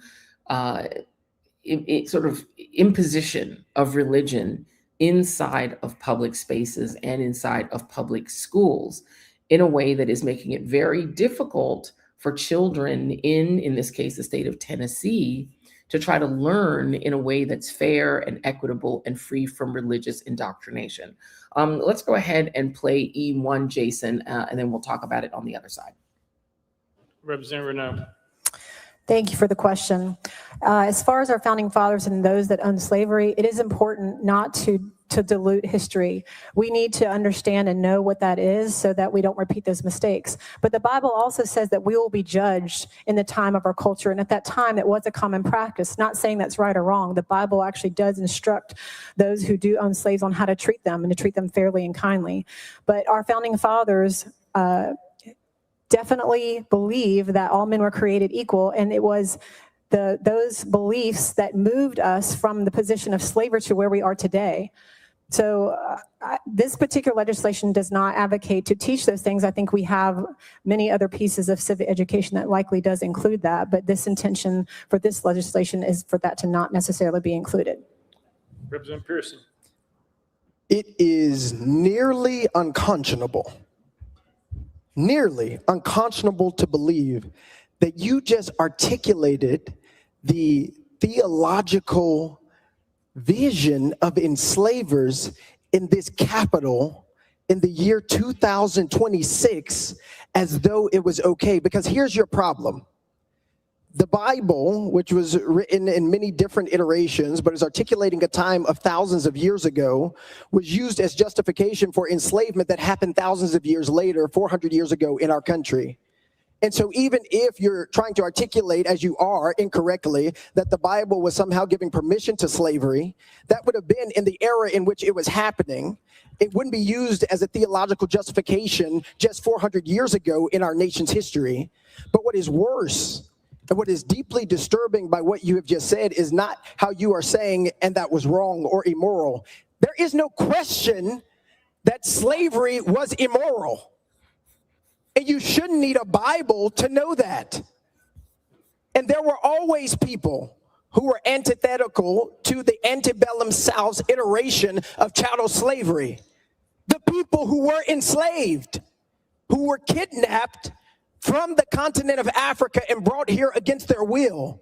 sort of imposition of religion inside of public spaces and inside of public schools in a way that is making it very difficult for children in this case, the state of Tennessee, to try to learn in a way that's fair and equitable and free from religious indoctrination. Let's go ahead and play E1, Jason, and then we'll talk about it on the other side. Representative Renaud. Thank you for the question. As far as our founding fathers and those that owned slavery, it is important not to dilute history. We need to understand and know what that is so that we don't repeat those mistakes. But the Bible also says that we will be judged in the time of our culture. And at that time, it was a common practice. Not saying that's right or wrong. The Bible actually does instruct those who do own slaves on how to treat them and to treat them fairly and kindly. But our founding fathers definitely believe that all men were created equal, and it was those beliefs that moved us from the position of slavery to where we are today. So this particular legislation does not advocate to teach those things. I think we have many other pieces of civic education that likely does include that, but this intention for this legislation is for that to not necessarily be included. Representative Pearson. It is nearly unconscionable to believe that you just articulated the theological vision of enslavers in this Capitol in the year 2026 as though it was okay. Because here's your problem. The Bible, which was written in many different iterations, but is articulating a time of thousands of years ago, was used as justification for enslavement that happened thousands of years later, 400 years ago in our country. And so even if you're trying to articulate, as you are incorrectly, that the Bible was somehow giving permission to slavery, that would have been in the era in which it was happening. It wouldn't be used as a theological justification just 400 years ago in our nation's history. But what is worse, and what is deeply disturbing by what you have just said, is not how you are saying, and that was wrong or immoral. There is no question that slavery was immoral. And you shouldn't need a Bible to know that. And there were always people who were antithetical to the antebellum South's iteration of chattel slavery. The people who were enslaved, who were kidnapped from the continent of Africa and brought here against their will.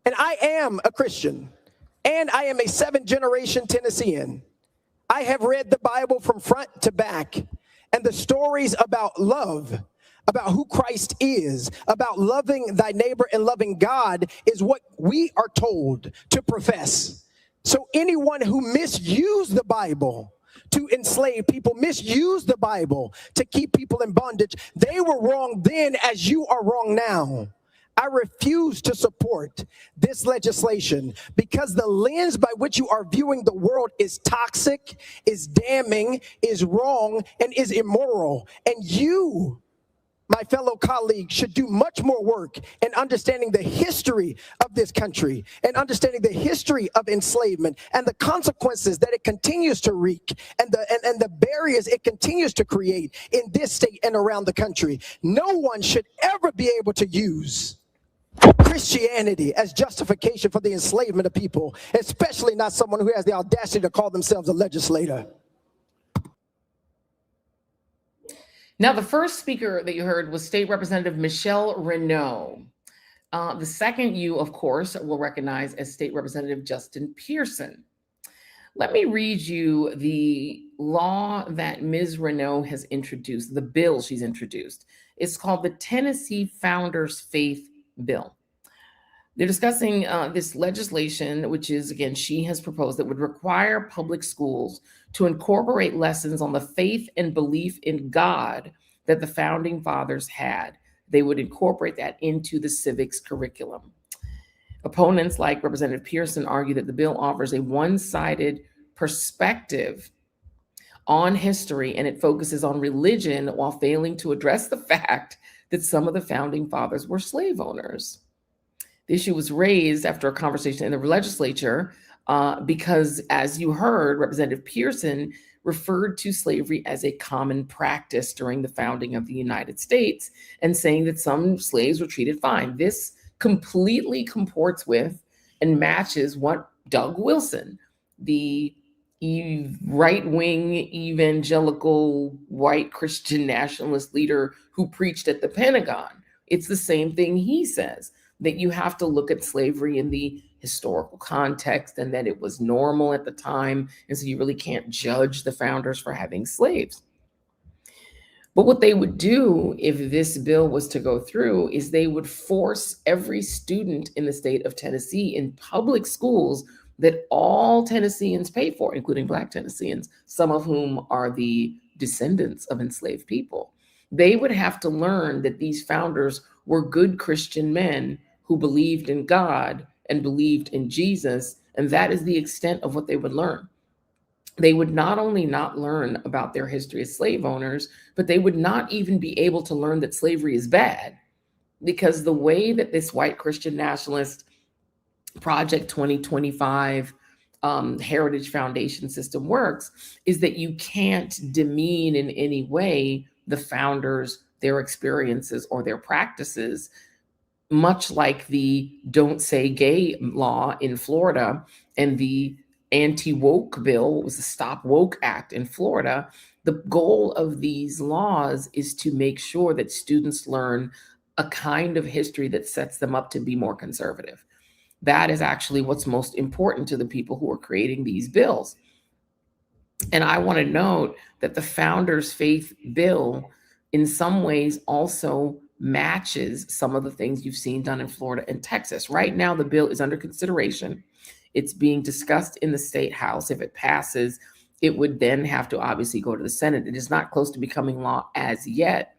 And I am a Christian, and I am a 7th-generation Tennessean. I have read the Bible from front to back, and the stories about love, about who Christ is, about loving thy neighbor and loving God is what we are told to profess. So anyone who misused the Bible to enslave people, misuse the Bible to keep people in bondage, they were wrong then as you are wrong now. I refuse to support this legislation because the lens by which you are viewing the world is toxic, is damning, is wrong, and is immoral. And you, my fellow colleagues, should do much more work in understanding the history of this country and understanding the history of enslavement and the consequences that it continues to wreak and the barriers it continues to create in this state and around the country. No one should ever be able to use Christianity as justification for the enslavement of people, especially not someone who has the audacity to call themselves a legislator. Now, the first speaker that you heard was State Representative Michelle Renaud. The second you, of course, will recognize as State Representative Justin Pearson. Let me read you the law that Ms. Renaud has introduced, the bill she's introduced. It's called the Tennessee Founders Faith Bill. They're discussing this legislation, which is, again, she has proposed that would require public schools to incorporate lessons on the faith and belief in God that the founding fathers had. They would incorporate that into the civics curriculum. Opponents like Representative Pearson argue that the bill offers a one-sided perspective on history, and it focuses on religion while failing to address the fact that some of the founding fathers were slave owners. The issue was raised after a conversation in the legislature because, as you heard, Representative Pearson referred to slavery as a common practice during the founding of the United States and saying that some slaves were treated fine. This completely comports with and matches what Doug Wilson, the right-wing evangelical white Christian nationalist leader who preached at the Pentagon. It's the same thing he says, that you have to look at slavery in the historical context and that it was normal at the time. And so you really can't judge the founders for having slaves. But what they would do if this bill was to go through is they would force every student in the state of Tennessee in public schools that all Tennesseans pay for, including Black Tennesseans, some of whom are the descendants of enslaved people. They would have to learn that these founders were good Christian men who believed in God and believed in Jesus, and that is the extent of what they would learn. They would not only not learn about their history as slave owners, but they would not even be able to learn that slavery is bad, because the way that this white Christian nationalist Project 2025 Heritage Foundation system works is that you can't demean in any way the founders, their experiences, or their practices, much like the Don't Say Gay law in Florida and the anti-woke bill, was the Stop Woke Act in Florida. The goal of these laws is to make sure that students learn a kind of history that sets them up to be more conservative. That is actually what's most important to the people who are creating these bills. And I want to note that the founders' faith bill, in some ways, also matches some of the things you've seen done in Florida and Texas. Right now, the bill is under consideration. It's being discussed in the state house. If it passes, it would then have to obviously go to the Senate. It is not close to becoming law as yet,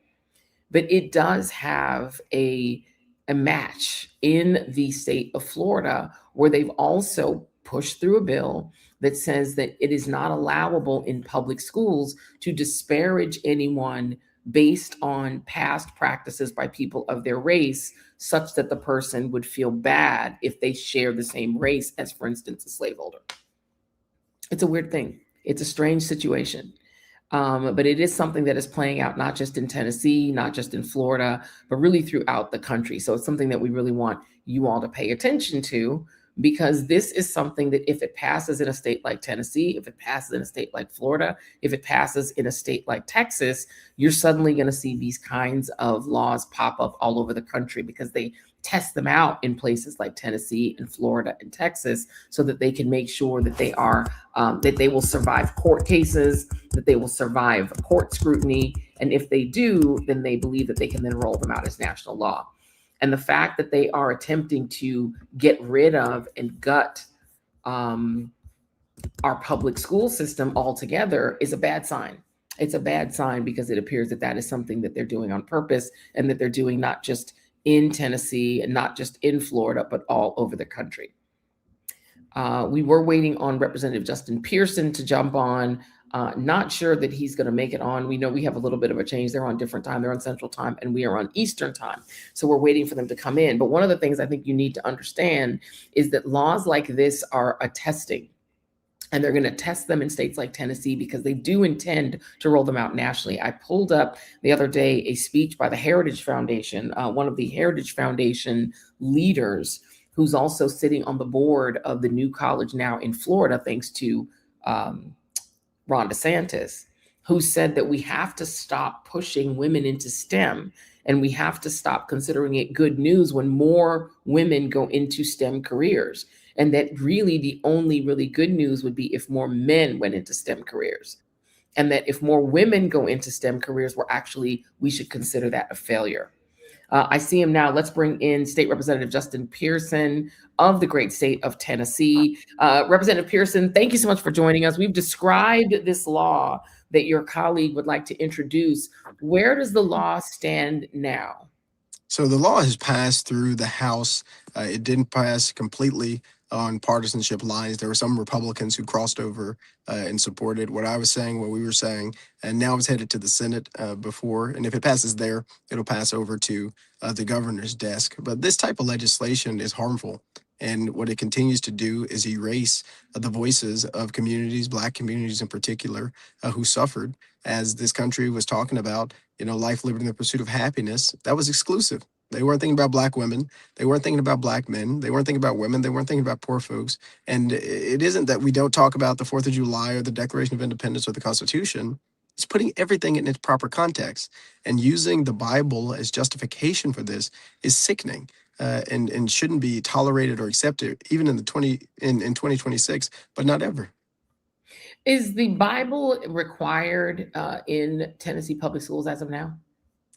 but it does have a match in the state of Florida, where they've also pushed through a bill that says that it is not allowable in public schools to disparage anyone based on past practices by people of their race, such that the person would feel bad if they share the same race as, for instance, a slaveholder. It's a weird thing. It's a strange situation. But it is something that is playing out not just in Tennessee, not just in Florida, but really throughout the country. So it's something that we really want you all to pay attention to, because this is something that if it passes in a state like Tennessee, if it passes in a state like Florida, if it passes in a state like Texas, you're suddenly going to see these kinds of laws pop up all over the country, because they test them out in places like Tennessee and Florida and Texas, so that they can make sure that they are that they will survive court cases, that they will survive court scrutiny, and if they do, then they believe that they can then roll them out as national law. And the fact that they are attempting to get rid of and gut our public school system altogether is a bad sign. It's a bad sign, because it appears that that is something that they're doing on purpose, and that they're doing not just in Tennessee and not just in Florida, but all over the country. We were waiting on Representative Justin Pearson to jump on. Not sure that he's going to make it on. We know we have a little bit of a change. They're on different time. They're on Central Time, and we are on Eastern Time. So we're waiting for them to come in. But one of the things I think you need to understand is that laws like this are a testing. And they're going to test them in states like Tennessee, because they do intend to roll them out nationally. I pulled up the other day a speech by the Heritage Foundation, one of the Heritage Foundation leaders, who's also sitting on the board of the new college now in Florida, thanks to Ron DeSantis, who said that we have to stop pushing women into STEM, and we have to stop considering it good news when more women go into STEM careers. And that really the only really good news would be if more men went into STEM careers. And that if more women go into STEM careers, we should consider that a failure. I see him now. Let's bring in State Representative Justin Pearson of the great state of Tennessee. Representative Pearson, thank you so much for joining us. We've described this law that your colleague would like to introduce. Where does the law stand now? So the law has passed through the House. It didn't pass completely on partisanship lines. There were some Republicans who crossed over and supported what I was saying, what we were saying, and now it's headed to the Senate before. And if it passes there, it'll pass over to the governor's desk. But this type of legislation is harmful. And what it continues to do is erase the voices of communities, Black communities in particular, who suffered as this country was talking about, life, liberty, and the pursuit of happiness. That was exclusive. They weren't thinking about Black women. They weren't thinking about Black men. They weren't thinking about women. They weren't thinking about poor folks. And it isn't that we don't talk about the 4th of July or the Declaration of Independence or the Constitution. It's putting everything in its proper context. And using the Bible as justification for this is sickening. And shouldn't be tolerated or accepted, even in 2026, but not ever. Is the Bible required in Tennessee public schools as of now?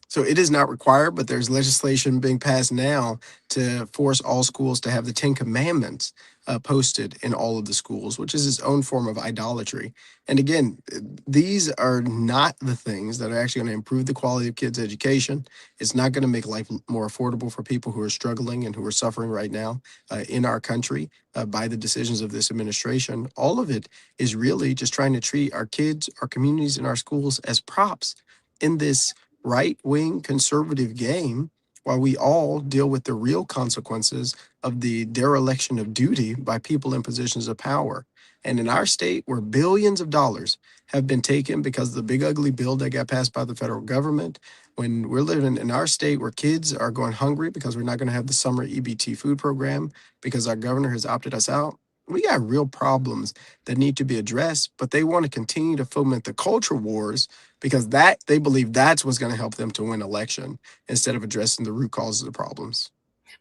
So it is not required, but there's legislation being passed now to force all schools to have the 10 Commandments posted in all of the schools, which is its own form of idolatry. And again, these are not the things that are actually going to improve the quality of kids' education. It's not going to make life more affordable for people who are struggling and who are suffering right now in our country by the decisions of this administration. All of it is really just trying to treat our kids, our communities, and our schools as props in this right-wing conservative game, while we all deal with the real consequences of the dereliction of duty by people in positions of power. And in our state, where billions of dollars have been taken because of the big ugly bill that got passed by the federal government, when we're living in our state where kids are going hungry because we're not going to have the summer EBT food program because our governor has opted us out, we got real problems that need to be addressed, but they want to continue to foment the culture wars because they believe that's what's going to help them to win election instead of addressing the root causes of the problems.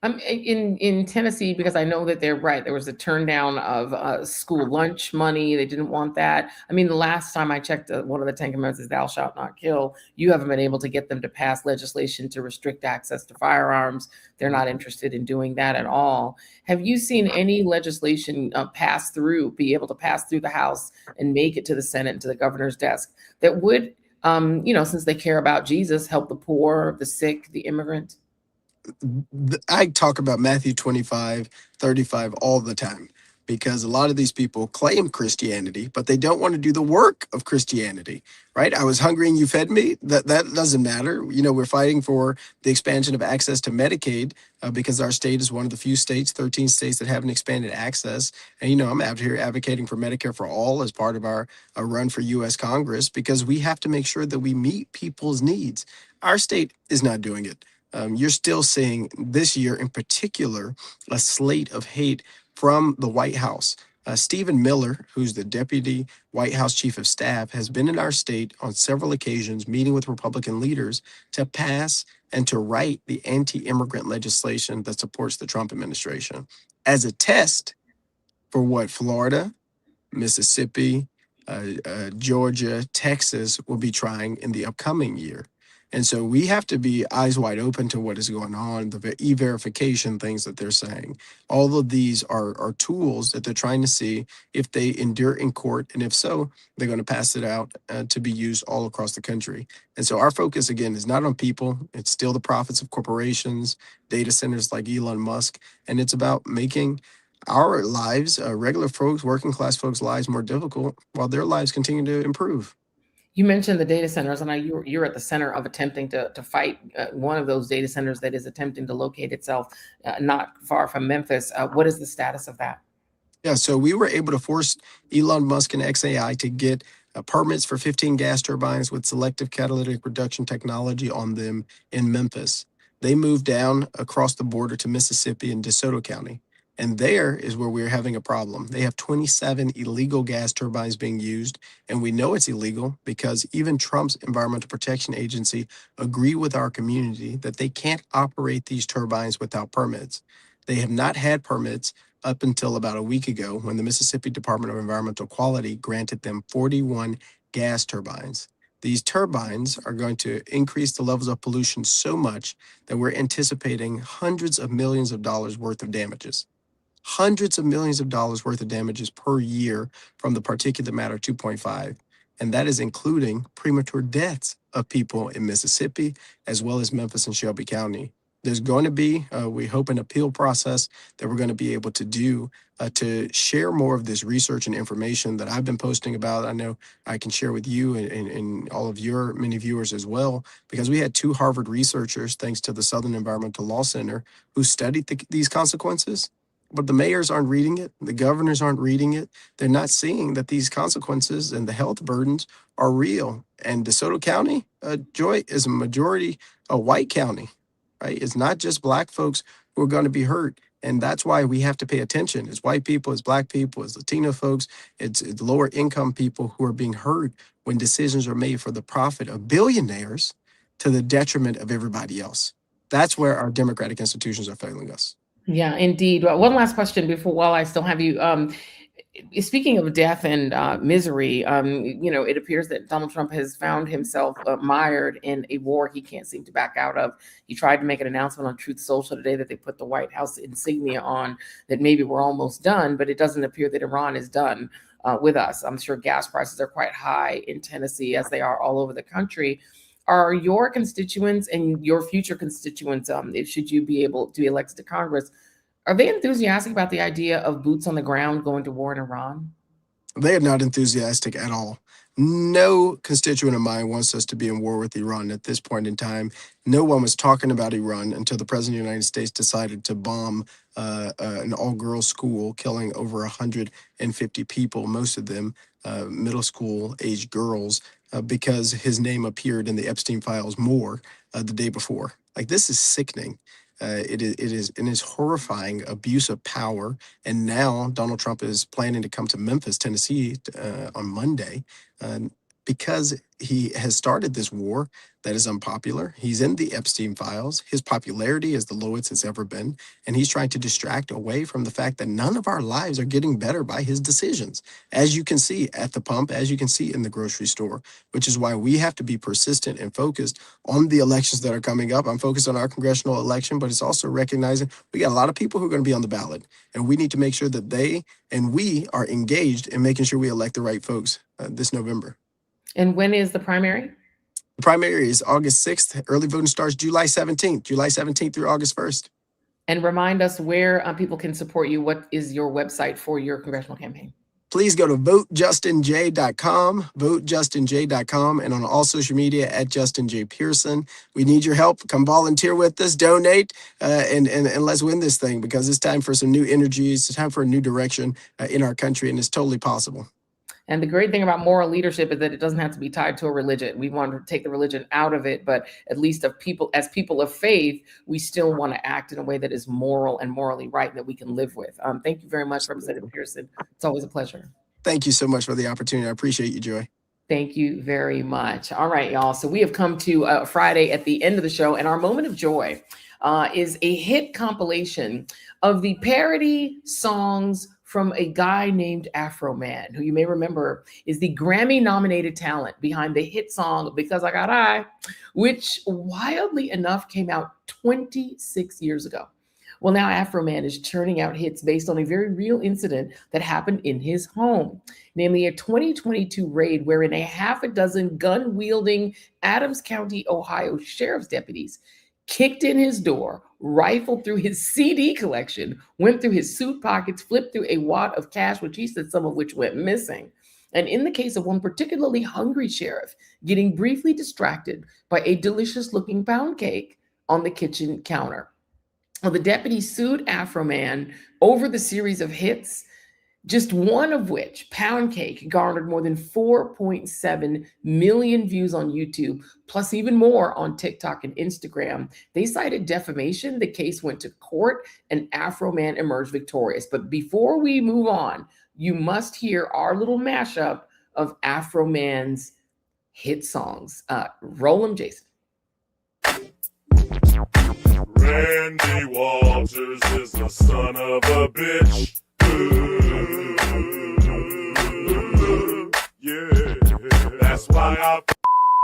In Tennessee, because I know that they're right. There was a turn down of school lunch money. They didn't want that. I mean, the last time I checked, one of the 10 commandments is "Thou shalt not kill." You haven't been able to get them to pass legislation to restrict access to firearms. They're not interested in doing that at all. Have you seen any legislation be able to pass through the House and make it to the Senate and to the governor's desk that would, since they care about Jesus, help the poor, the sick, the immigrant? I talk about Matthew 25:35 all the time because a lot of these people claim Christianity, but they don't want to do the work of Christianity, right? I was hungry and you fed me. That doesn't matter. We're fighting for the expansion of access to Medicaid because our state is one of the few states, 13 states, that haven't expanded access. And, I'm out here advocating for Medicare for all as part of our run for U.S. Congress because we have to make sure that we meet people's needs. Our state is not doing it. You're still seeing this year in particular a slate of hate from the White House. Stephen Miller, who's the deputy White House chief of staff, has been in our state on several occasions meeting with Republican leaders to pass and to write the anti-immigrant legislation that supports the Trump administration as a test for what Florida, Mississippi, Georgia, Texas will be trying in the upcoming year. And so we have to be eyes wide open to what is going on, the e-verification things that they're saying. All of these are tools that they're trying to see if they endure in court. And if so, they're going to pass it out to be used all across the country. And so our focus, again, is not on people. It's still the profits of corporations, data centers like Elon Musk. And it's about making our lives, regular folks, working class folks' lives more difficult while their lives continue to improve. You mentioned the data centers, and you're at the center of attempting to fight one of those data centers that is attempting to locate itself not far from Memphis. What is the status of that? Yeah, so we were able to force Elon Musk and XAI to get permits for 15 gas turbines with selective catalytic reduction technology on them in Memphis. They moved down across the border to Mississippi in DeSoto County. And there is where we're having a problem. They have 27 illegal gas turbines being used, and we know it's illegal because even Trump's Environmental Protection Agency agree with our community that they can't operate these turbines without permits. They have not had permits up until about a week ago when the Mississippi Department of Environmental Quality granted them 41 gas turbines. These turbines are going to increase the levels of pollution so much that we're anticipating hundreds of millions of dollars worth of damages. Hundreds of millions of dollars worth of damages per year from the particulate matter 2.5. And that is including premature deaths of people in Mississippi, as well as Memphis and Shelby County. There's going to be, we hope, an appeal process that we're going to be able to do to share more of this research and information that I've been posting about. I know I can share with you and all of your many viewers as well, because we had 2 Harvard researchers, thanks to the Southern Environmental Law Center, who studied these consequences. But the mayors aren't reading it. The governors aren't reading it. They're not seeing that these consequences and the health burdens are real. And DeSoto County, Joy, is a majority a white county, right? It's not just Black folks who are going to be hurt. And that's why we have to pay attention. It's white people, it's Black people, it's Latino folks, it's lower income people who are being hurt when decisions are made for the profit of billionaires to the detriment of everybody else. That's where our democratic institutions are failing us. Yeah, indeed. Well, one last question while I still have you. Speaking of death and misery, it appears that Donald Trump has found himself mired in a war he can't seem to back out of. He tried to make an announcement on Truth Social today that they put the White House insignia on, that maybe we're almost done, but it doesn't appear that Iran is done with us. I'm sure gas prices are quite high in Tennessee, as they are all over the country. Are your constituents and your future constituents, should you be able to be elected to Congress, are they enthusiastic about the idea of boots on the ground going to war in Iran? They are not enthusiastic at all. No constituent of mine wants us to be in war with Iran at this point in time. No one was talking about Iran until the President of the United States decided to bomb an all-girls school, killing over 150 people, most of them middle school-aged girls, because his name appeared in the Epstein files more the day before. Like, this is sickening. It is horrifying abuse of power. And now Donald Trump is planning to come to Memphis, Tennessee on Monday. because he has started this war that is unpopular. He's in the Epstein files. His popularity is the lowest it's ever been. And he's trying to distract away from the fact that none of our lives are getting better by his decisions, as you can see at the pump, as you can see in the grocery store, which is why we have to be persistent and focused on the elections that are coming up. I'm focused on our congressional election, but it's also recognizing we got a lot of people who are going to be on the ballot, and we need to make sure that they and we are engaged in making sure we elect the right folks this November. And when is the primary? The primary is August 6th. Early voting starts July 17th through August 1st. And remind us where people can support you. What is your website for your congressional campaign? Please go to votejustinj.com, votejustinj.com, and on all social media at Justin J. Pearson. We need your help. Come volunteer with us, donate, and let's win this thing, because it's time for some new energies. It's time for a new direction in our country, and it's totally possible. And the great thing about moral leadership is that it doesn't have to be tied to a religion. We want to take the religion out of it, but at least as people of faith, we still want to act in a way that is moral and morally right, and that we can live with. Thank you very much, Representative Pearson. It's always a pleasure. Thank you so much for the opportunity. I appreciate you, Joy. Thank you very much. All right, y'all. So we have come to Friday at the end of the show, and our moment of joy is a hit compilation of the parody songs from a guy named Afro Man, who you may remember is the Grammy-nominated talent behind the hit song Because I Got I, which wildly enough came out 26 years ago. Well, now Afro Man is churning out hits based on a very real incident that happened in his home, namely a 2022 raid wherein a half a dozen gun-wielding Adams County, Ohio sheriff's deputies kicked in his door, rifled through his CD collection, went through his suit pockets, flipped through a wad of cash, which he said some of which went missing. And in the case of one particularly hungry sheriff, getting briefly distracted by a delicious-looking pound cake on the kitchen counter. Well, the deputy sued Afro Man over the series of hits, just one of which, Pound Cake, garnered more than 4.7 million views on YouTube, plus even more on TikTok and Instagram. They cited defamation. The case went to court, and Afro Man emerged victorious. But before we move on, you must hear our little mashup of Afro Man's hit songs. Roll 'em, Jason. Randy Walters is the son of a bitch. Yeah, that's why I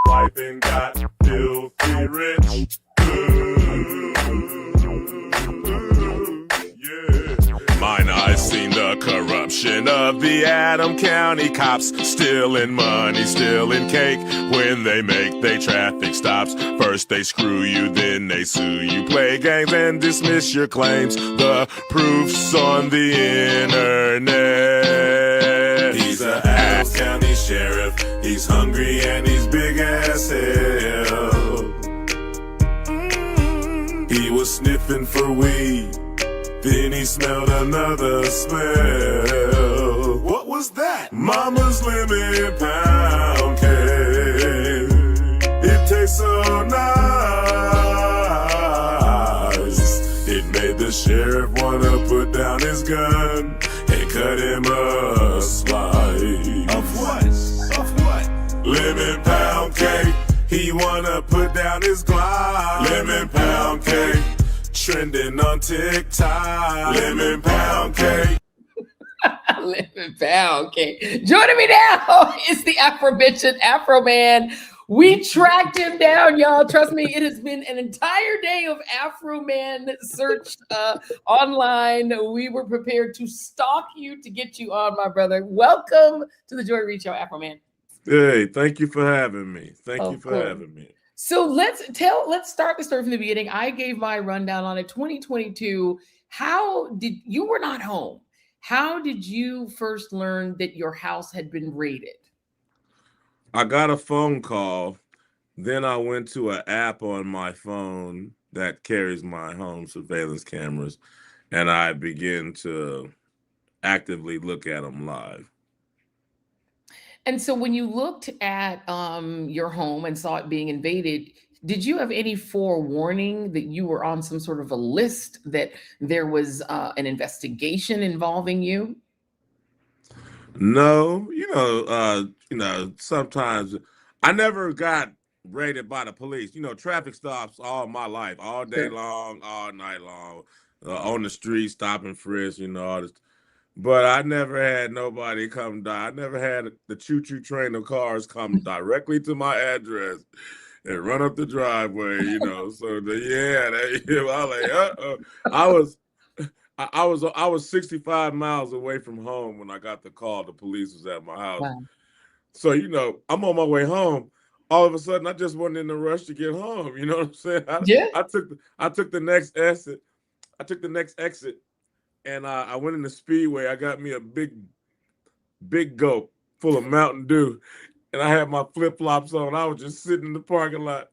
wife and got filthy rich. Mine eyes seen the corruption of the Adam County cops, stealing money, stealing cake. When they make they traffic stops, first they screw you, then they sue you, play games and dismiss your claims. The proof's on the internet. He's a Adams County sheriff, he's hungry and he's big as hell. He was sniffing for weed, then he smelled another smell. What was that? Mama's lemon pound cake. It tastes so nice. It made the sheriff wanna put down his gun and cut him a slice. Of what? Of what? Lemon pound cake. He wanna put down his Glock. Lemon pound cake. Trending on TikTok. Lemon pound cake. Lemon pound cake. Joining me now is the Afro-bitchin' Afro Man. We tracked him down, y'all. Trust me, it has been an entire day of Afro Man search online. We were prepared to stalk you to get you on, my brother. Welcome to the Joy Reid Show, Afro Man. Hey, thank you for having me. Thank you for having me. So let's start the story from the beginning. I gave my rundown on it. 2022. You were not home. How did you first learn that your house had been raided? I got a phone call. Then I went to an app on my phone that carries my home surveillance cameras, and I began to actively look at them live. And so when you looked at your home and saw it being invaded, did you have any forewarning that you were on some sort of a list, that there was an investigation involving you? No, sometimes I never got raided by the police. Traffic stops all my life, all day Sure. long, all night long, on the street, stop and frisk, all this. But I never had nobody come I never had the choo-choo train of cars come directly to my address and run up the driveway, So I was like, I was 65 miles away from home when I got the call. The police was at my house. Wow. So, I'm on my way home. All of a sudden, I just wasn't in a rush to get home. You know what I'm saying? Yeah. I took the next exit. And I went in the Speedway. I got me a big gulp full of Mountain Dew. And I had my flip-flops on. I was just sitting in the parking lot,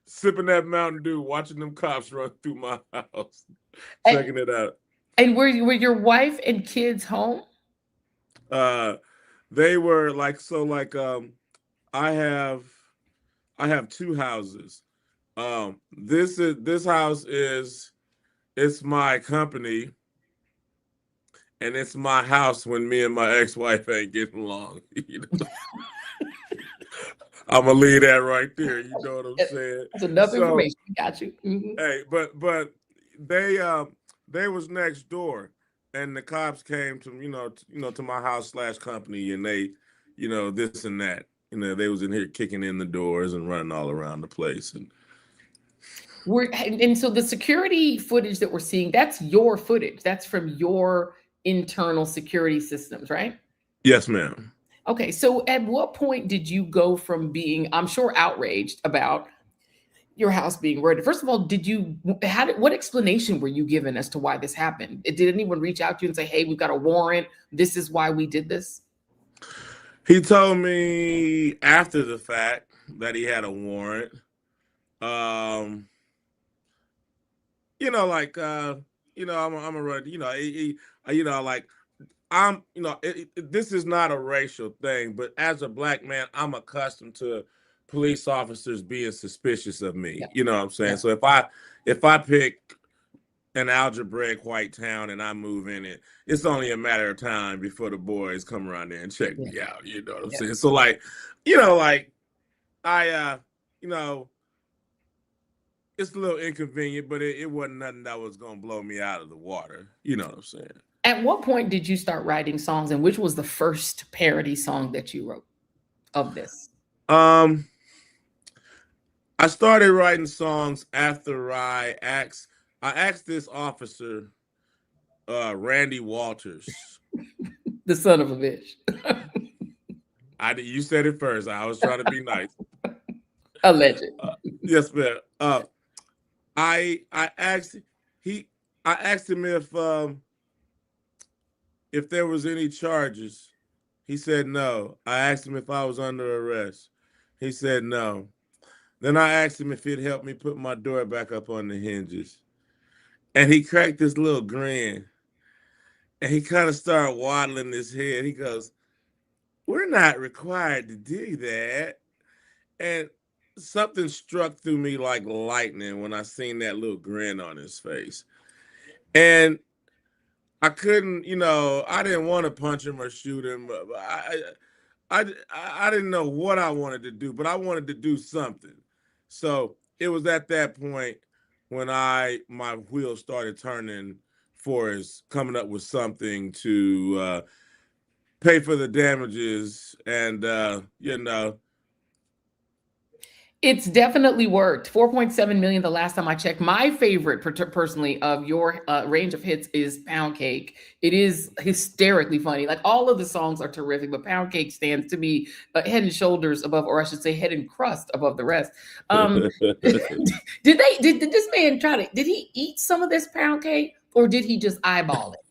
sipping that Mountain Dew, watching them cops run through my house, checking it out. And were your wife and kids home? They were I have two houses. This house it's my company, and it's my house when me and my ex-wife ain't getting along. I'm gonna leave that right there. You know what I'm saying? That's enough information. Got you. Mm-hmm. Hey, but they was next door, and the cops came to to my house / company, and they this and that. They was in here kicking in the doors and running all around the place. And so the security footage that we're seeing, that's your footage. That's from your internal security systems, right? Yes, ma'am. Okay, so at what point did you go from being, I'm sure, outraged about your house being raided? First of all, what explanation were you given as to why this happened? Did anyone reach out to you and say, hey, we've got a warrant, this is why we did this? He told me after the fact that he had a warrant. I'm a run, this is not a racial thing, but as a black man, I'm accustomed to police officers being suspicious of me. Yeah. You know what I'm saying? Yeah. So if I pick an algebraic white town and I move in it, it's only a matter of time before the boys come around there and check me out. You know what I'm saying? So it's a little inconvenient, but it wasn't nothing that was gonna blow me out of the water. You know what I'm saying? At what point did you start writing songs, and which was the first parody song that you wrote of this? I started writing songs after I asked this officer, Randy Walters. The son of a bitch. You said it first. I was trying to be nice. Alleged. Yes, ma'am. I asked him if there was any charges. He said no. I asked him if I was under arrest. He said no. Then I asked him if he'd help me put my door back up on the hinges. And he cracked this little grin. And he kind of started waddling his head. He goes, "We're not required to do that." And something struck through me like lightning when I seen that little grin on his face. And I couldn't, I didn't want to punch him or shoot him. But I didn't know what I wanted to do, but I wanted to do something. So it was at that point when my wheels started turning for coming up with something to pay for the damages. And, It's definitely worked. 4.7 million the last time I checked. My favorite personally of your range of hits is Pound Cake. It is hysterically funny. Like, all of the songs are terrific, but Pound Cake stands to be head and shoulders above, or I should say head and crust above the rest. Did this man did he eat some of this pound cake, or did he just eyeball it?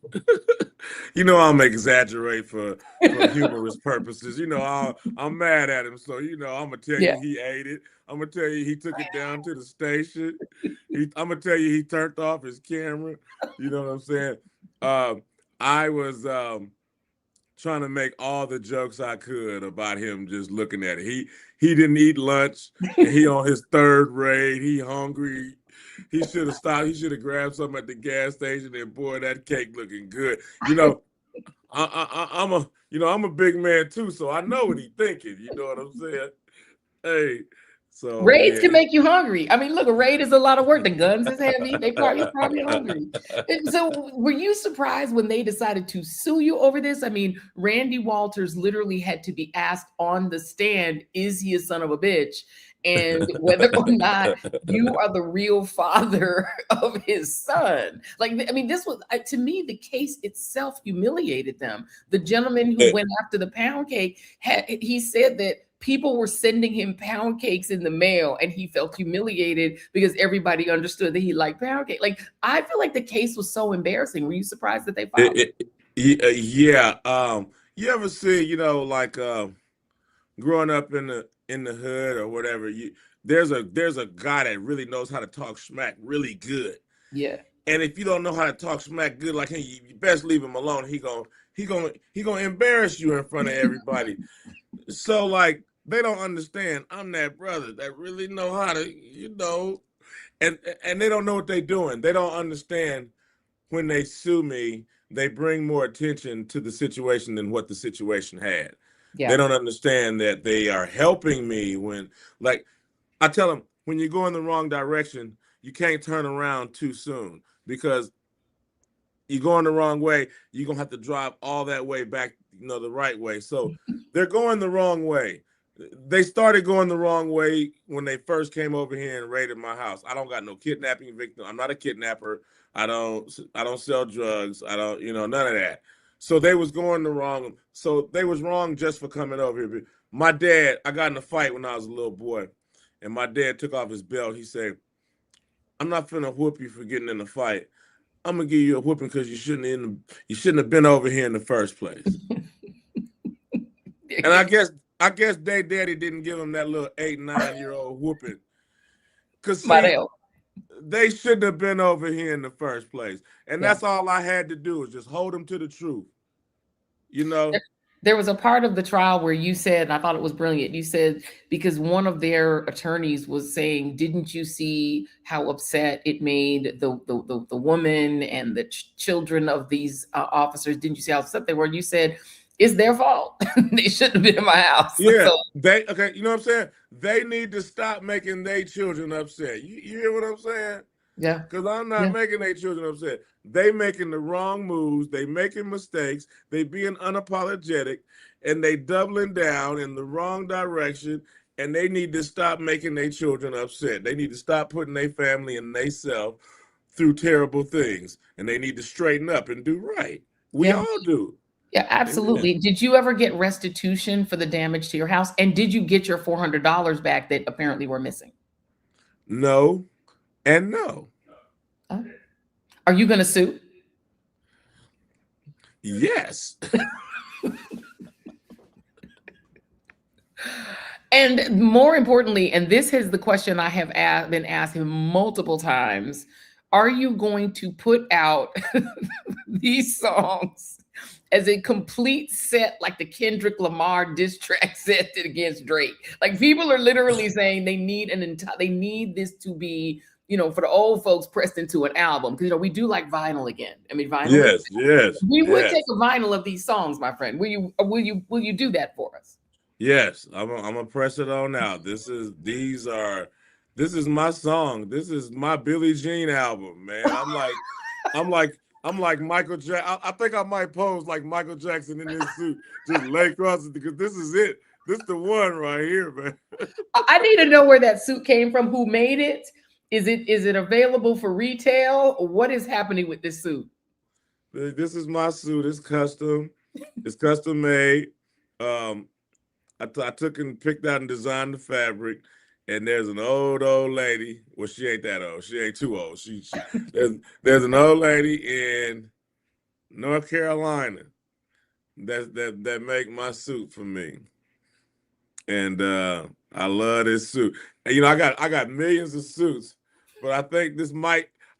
I'm exaggerate for humorous purposes. I'm mad at him, so I'm gonna tell you he ate it. I'm gonna tell you he took it down to the station. I'm gonna tell you he turned off his camera. You know what I'm saying? I was trying to make all the jokes I could about him just looking at it. He didn't eat lunch. And he on his third raid. He hungry. He should have stopped. He should have grabbed something at the gas station, and boy, that cake looking good. I'm a big man too, so I know what he's thinking. You know what I'm saying? Hey, so Raids can man. make you hungry. I mean, look, a raid is a lot of work. The guns is heavy. You're probably hungry. And so were you surprised when they decided to sue you over this? I mean, Randy Walters literally had to be asked on the stand, is he a son of a bitch? And whether or not you are the real father of his son. Like, I mean, this was, to me, the case itself humiliated them. The gentleman who went after the pound cake, he said that people were sending him pound cakes in the mail and he felt humiliated because everybody understood that he liked pound cake. Like, I feel like the case was so embarrassing. Were you surprised that they filed it? Yeah. You ever see, like growing up in the hood or whatever, there's a guy that really knows how to talk smack really good. Yeah. And if you don't know how to talk smack good like him, you best leave him alone. He gonna embarrass you in front of everybody. So like they don't understand. I'm that brother that really know how to, and they don't know what they're doing. They don't understand when they sue me, they bring more attention to the situation than what the situation had. Yeah. They don't understand that they are helping me when, like, I tell them, when you go in the wrong direction, you can't turn around too soon because you go in the wrong way, you're going to have to drive all that way back, the right way. So they're going the wrong way. They started going the wrong way when they first came over here and raided my house. I don't got no kidnapping victim. I'm not a kidnapper. I don't sell drugs. I don't, none of that. So they was going the wrong. So they was wrong just for coming over here. My dad, I got in a fight when I was a little boy, and my dad took off his belt. He said, "I'm not finna whoop you for getting in a fight. I'm gonna give you a whooping because you shouldn't have been over here in the first place." And I guess their daddy didn't give him that little 8-9-year-old whooping. Because they shouldn't have been over here in the first place. And that's all I had to do is just hold them to the truth. There was a part of the trial where you said, and I thought it was brilliant, you said, because one of their attorneys was saying, didn't you see how upset it made the woman and the children of these officers? Didn't you see how upset they were? You said, it's their fault. They shouldn't have been in my house. Yeah, okay, you know what I'm saying? They need to stop making their children upset. You hear what I'm saying? Yeah. Because I'm not making their children upset. They making the wrong moves. They making mistakes. They being unapologetic, and they doubling down in the wrong direction. And they need to stop making their children upset. They need to stop putting their family and they self through terrible things. And they need to straighten up and do right. We all do. Yeah, absolutely. Amen. Did you ever get restitution for the damage to your house? And did you get your $400 back that apparently were missing? No, and no. Are you going to sue? Yes. And more importantly, and this is the question I have been asked him multiple times, are you going to put out these songs as a complete set, like the Kendrick Lamar diss track set against Drake? Like, people are literally saying they need they need this to be, for the old folks, pressed into an album, because we do like vinyl again. I mean, vinyl. Yes. We would take a vinyl of these songs, my friend. Will you do that for us? Yes, I'm gonna press it on out. This is my song. This is my Billie Jean album, man. I'm like Michael Jackson. I think I might pose like Michael Jackson in this suit, just lay across it, because this is it. This is the one right here, man. I need to know where that suit came from. Who made it? Is it available for retail? What is happening with this suit? This is my suit. It's custom. It's custom made. I took and picked out and designed the fabric. And there's an old lady. Well, she ain't that old. She ain't too old. There's an old lady in North Carolina that make my suit for me. And I love this suit. And, I got millions of suits, but I think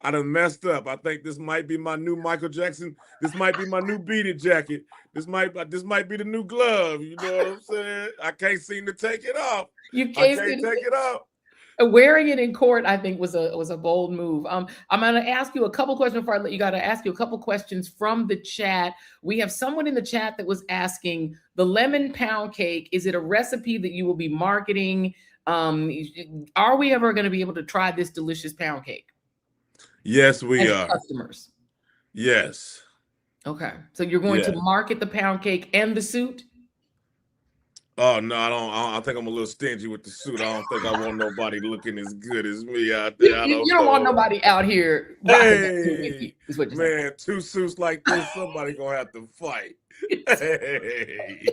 I done messed up. I think this might be my new Michael Jackson. This might be my new Beat It jacket. This might be the new glove. You know what I'm saying? I can't seem to take it off. You can't take it off. Wearing it in court, I think, was a bold move. I'm going to ask you a couple questions before I let you go. To ask you a couple questions from the chat. We have someone in the chat that was asking, the lemon pound cake, is it a recipe that you will be marketing? Are we ever going to be able to try this delicious pound cake? Yes, we as are. customers. Yes. Okay, so you're going to market the pound cake and the suit? Oh no, I think I'm a little stingy with the suit. I don't think I want nobody looking as good as me out there. You don't want nobody out here. Hey, is what you're man, two suits like this, somebody gonna have to fight. Hey.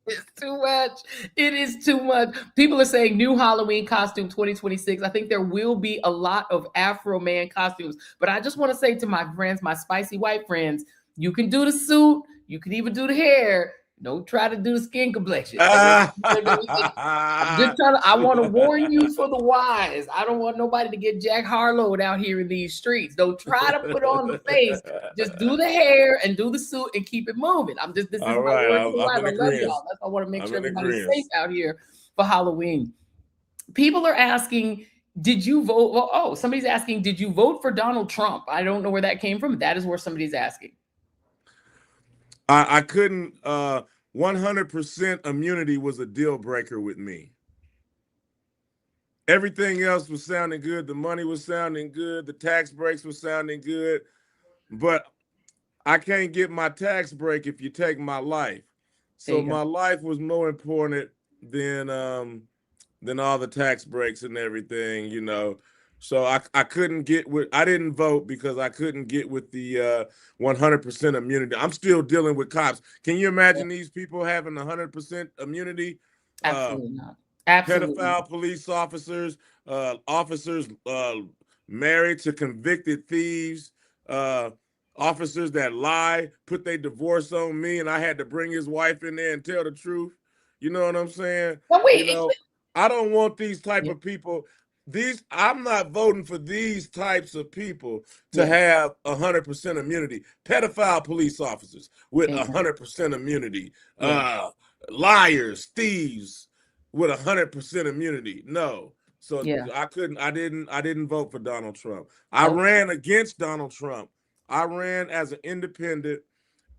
It's too much. It is too much. People are saying new Halloween costume 2026. I think there will be a lot of Afro man costumes. But I just want to say to my friends, my spicy white friends, you can do the suit. You can even do the hair. Don't try to do the skin complexion. I'm just trying to, I want to warn you for the wise. I don't want nobody to get Jack Harlow out here in these streets. Don't try to put on the face. Just do the hair and do the suit and keep it moving. This is my word to the wise. I love y'all. That's why I want to make sure everybody's safe out here for Halloween. People are asking, did you vote? Well, somebody's asking, did you vote for Donald Trump? I don't know where that came from. That is where somebody's asking. I couldn't. 100% immunity was a deal breaker with me. Everything else was sounding good. The money was sounding good. The tax breaks were sounding good. But I can't get my tax break if you take my life. So my life was more important than all the tax breaks and everything, you know. So I couldn't get with, I didn't vote because I couldn't get with the 100% immunity. I'm still dealing with cops. Can you imagine these people having 100% immunity? Absolutely not. Absolutely. Pedophile police officers, officers married to convicted thieves, officers that lie, put their divorce on me, and I had to bring his wife in there and tell the truth. You know what I'm saying? But wait, you know, I don't want these type of people. I'm not voting for these types of people to have 100% immunity. Pedophile police officers with 100% immunity, liars, thieves with 100% immunity. No, so I couldn't. I didn't vote for Donald Trump. I ran against Donald Trump. I ran as an independent,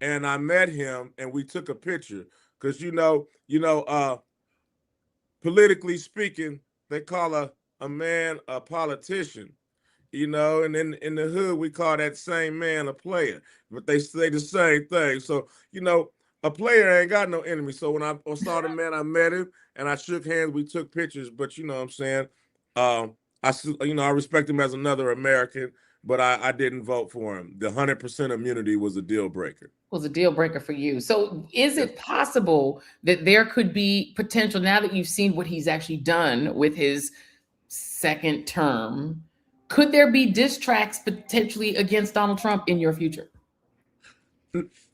and I met him, and we took a picture because politically speaking, they call a man a politician, you know, and in the hood we call that same man a player, but they say the same thing. So, you know, a player ain't got no enemy. So when I saw the man, I met him and I shook hands, we took pictures, but you know what I'm saying? I respect him as another American, but I didn't vote for him. The 100% immunity was a deal breaker. Was a deal breaker for you. So is it possible that there could be potential, now that you've seen what he's actually done with his second term, could there be diss tracks potentially against Donald Trump in your future?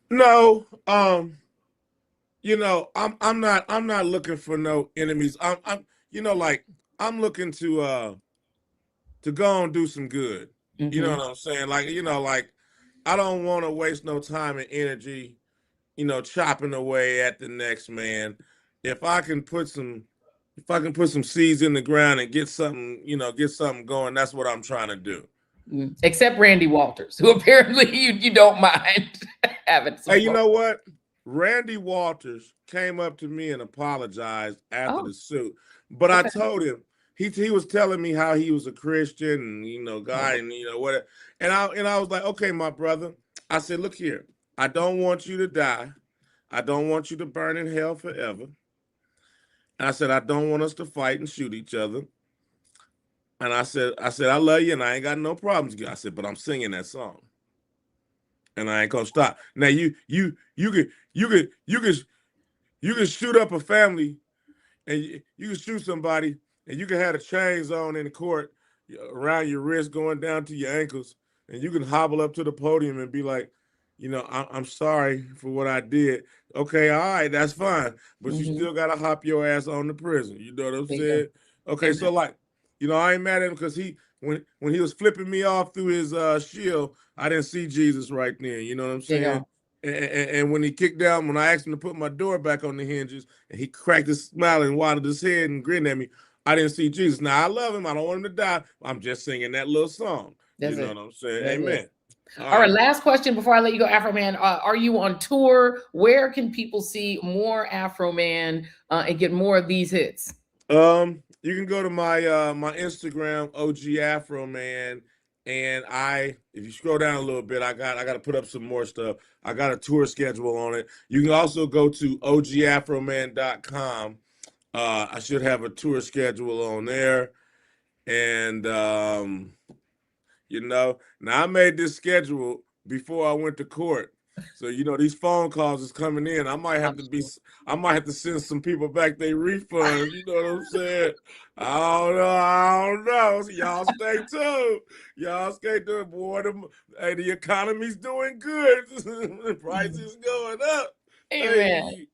No, you know, I'm not looking for no enemies. I'm looking to go and do some good. You know what I'm saying? Like I don't want to waste no time and energy, you know, chopping away at the next man. If I can put some seeds in the ground and get something going, that's what I'm trying to do. Except Randy Walters, who apparently you don't mind having some. Hey, you know what? Randy Walters came up to me and apologized after the suit, but I told him, he was telling me how he was a Christian and, you know, guy and, you know, whatever. And I was like, okay, my brother. I said, look here, I don't want you to die. I don't want you to burn in hell forever. And I said, I don't want us to fight and shoot each other. And I said, I love you and I ain't got no problems with you. I said, but I'm singing that song. And I ain't gonna stop. Now you can shoot up a family and you can shoot somebody and you can have the chains on in the court around your wrist going down to your ankles, and you can hobble up to the podium and be like, you know, I'm sorry for what I did. Okay, all right, that's fine. But you still gotta hop your ass on to prison. You know what I'm saying? Okay, so like, you know, I ain't mad at him because when he was flipping me off through his shield, I didn't see Jesus right then. You know what I'm saying? And when he kicked down, when I asked him to put my door back on the hinges, and he cracked his smile and waddled his head and grinned at me, I didn't see Jesus. Now I love him. I don't want him to die. I'm just singing that little song. That's You know it. what I'm saying? That's Amen. it. All right, last question before I let you go, Afro Man. Are you on tour? Where can people see more Afro Man and get more of these hits? You can go to my my Instagram, OG Afro Man, and if you scroll down a little bit, I got to put up some more stuff. I got a tour schedule on it. You can also go to ogafroman.com. I should have a tour schedule on there, and you know, now I made this schedule before I went to court. So, you know, these phone calls is coming in. I might have to send some people back their refunds. You know what I'm saying? I don't know. So y'all stay tuned. Y'all stay tuned. Boy, the economy's doing good. The price is going up. Amen. Hey.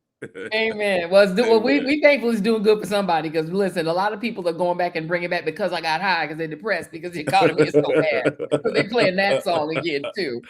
Amen. Well, we thankful it's doing good for somebody, because listen, a lot of people are going back and bringing back because I got high because they're depressed because the economy is so bad. So they're playing that song again too.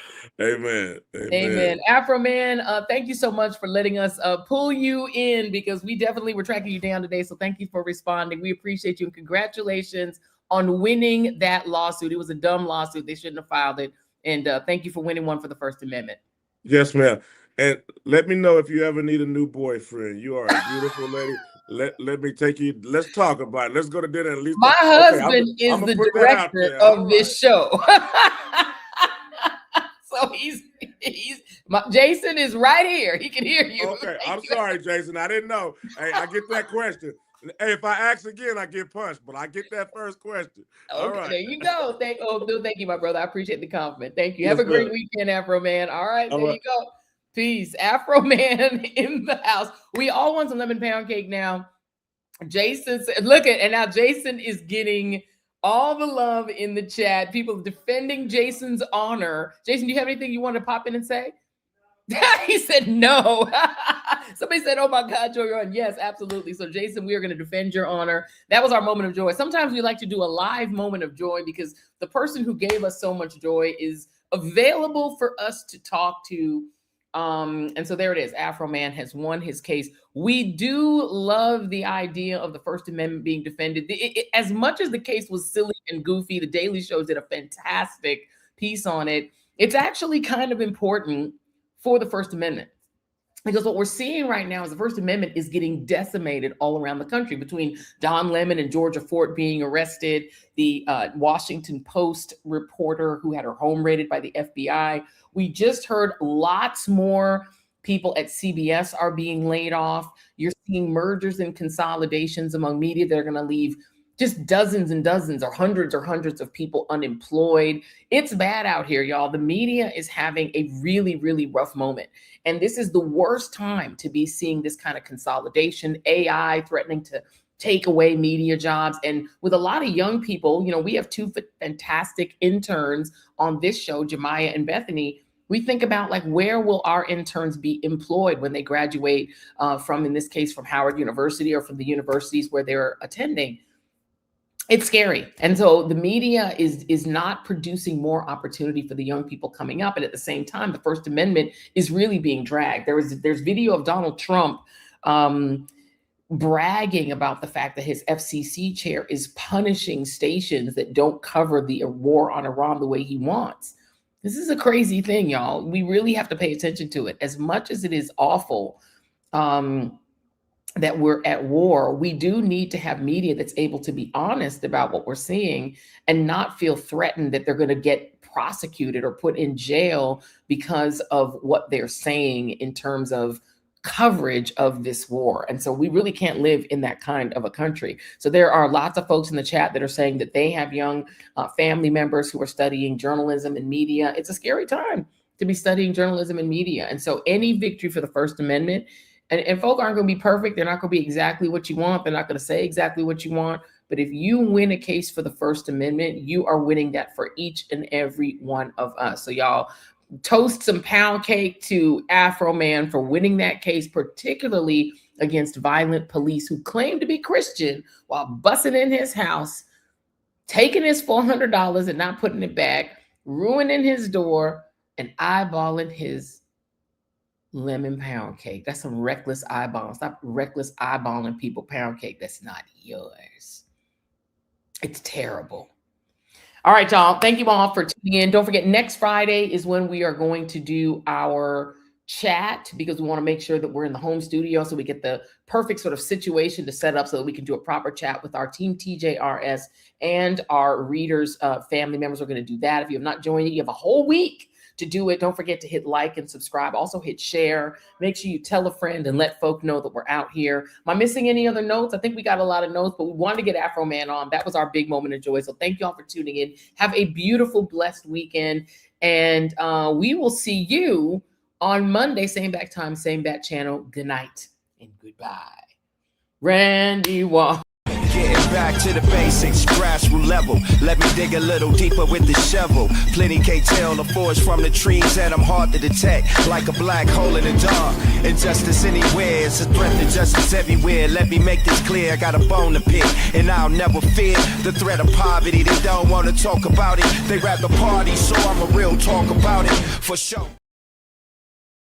Amen. Amen. Afro Man, thank you so much for letting us pull you in, because we definitely were tracking you down today. So thank you for responding. We appreciate you, and congratulations on winning that lawsuit. It was a dumb lawsuit. They shouldn't have filed it. And thank you for winning one for the First Amendment. Yes, ma'am. And let me know if you ever need a new boyfriend. You are a beautiful lady. Let me take you. Let's talk about it. Let's go to dinner and at least. My husband is I'm the put director of this show. So Jason is right here. He can hear you. Okay, I'm sorry, Jason. I didn't know. Hey, I get that question. Hey, if I ask again, I get punched. But I get that first question. All right. There you go. Thank you, my brother. I appreciate the compliment. Thank you. Yes, Have a great ma'am. weekend, Afro Man. All right, there you go. Peace. Afro Man in the house. We all want some lemon pound cake now. Jason said, and now Jason is getting all the love in the chat. People defending Jason's honor. Jason, do you have anything you want to pop in and say? He said no. Somebody said, oh my God, Joy, you're on. Yes, absolutely. So Jason, we are going to defend your honor. That was our moment of joy. Sometimes we like to do a live moment of joy because the person who gave us so much joy is available for us to talk to. And so there it is. Afro Man has won his case. We do love the idea of the First Amendment being defended. As much as the case was silly and goofy, the Daily Show did a fantastic piece on it. It's actually kind of important for the First Amendment, because what we're seeing right now is the First Amendment is getting decimated all around the country, between Don Lemon and Georgia Fort being arrested, the Washington Post reporter who had her home raided by the FBI. We just heard lots more people at CBS are being laid off. You're seeing mergers and consolidations among media that are going to leave just dozens and dozens or hundreds of people unemployed. It's bad out here, y'all. The media is having a really, really rough moment. And this is the worst time to be seeing this kind of consolidation, AI threatening to take away media jobs. And with a lot of young people, you know, we have two fantastic interns on this show, Jemiah and Bethany. We think about, like, where will our interns be employed when they graduate from, in this case, from Howard University or from the universities where they're attending? It's scary. And so the media is not producing more opportunity for the young people coming up. And at the same time, the First Amendment is really being dragged. There's video of Donald Trump bragging about the fact that his FCC chair is punishing stations that don't cover the war on Iran the way he wants. This is a crazy thing, y'all. We really have to pay attention to it. As much as it is awful that we're at war, we do need to have media that's able to be honest about what we're seeing and not feel threatened that they're going to get prosecuted or put in jail because of what they're saying in terms of coverage of this war. And so we really can't live in that kind of a country. So there are lots of folks in the chat that are saying that they have young family members who are studying journalism and media. It's a scary time to be studying journalism and media. And so any victory for the First Amendment, and folk aren't going to be perfect. They're not going to be exactly what you want. They're not going to say exactly what you want. But if you win a case for the First Amendment, you are winning that for each and every one of us. So y'all toast some pound cake to Afro Man for winning that case, particularly against violent police who claim to be Christian while busting in his house, taking his $400 and not putting it back, ruining his door, and eyeballing his lemon pound cake. That's some reckless eyeballing. Stop reckless eyeballing people pound cake that's not yours. It's terrible. All right, y'all. Thank you all for tuning in. Don't forget, next Friday is when we are going to do our chat, because we want to make sure that we're in the home studio so we get the perfect sort of situation to set up so that we can do a proper chat with our team TJRS and our readers, family members. Are going to do that. If you have not joined it, you have a whole week to do it. Don't forget to hit like and subscribe. Also hit share. Make sure you tell a friend and let folk know that we're out here. Am I missing any other notes? I think we got a lot of notes, but we wanted to get Afro Man on. That was our big moment of joy. So thank you all for tuning in. Have a beautiful, blessed weekend. And we will see you on Monday, same back time, same bat channel. Good night and goodbye. Randy Wall. Getting back to the basics, grassroots level. Let me dig a little deeper with the shovel. Plenty can't tell the forest from the trees, and I'm hard to detect, like a black hole in the dark. Injustice anywhere, it's a threat to justice everywhere. Let me make this clear, I got a bone to pick, and I'll never fear the threat of poverty. They don't want to talk about it, they rather party, so I'm a real talk about it, for sure.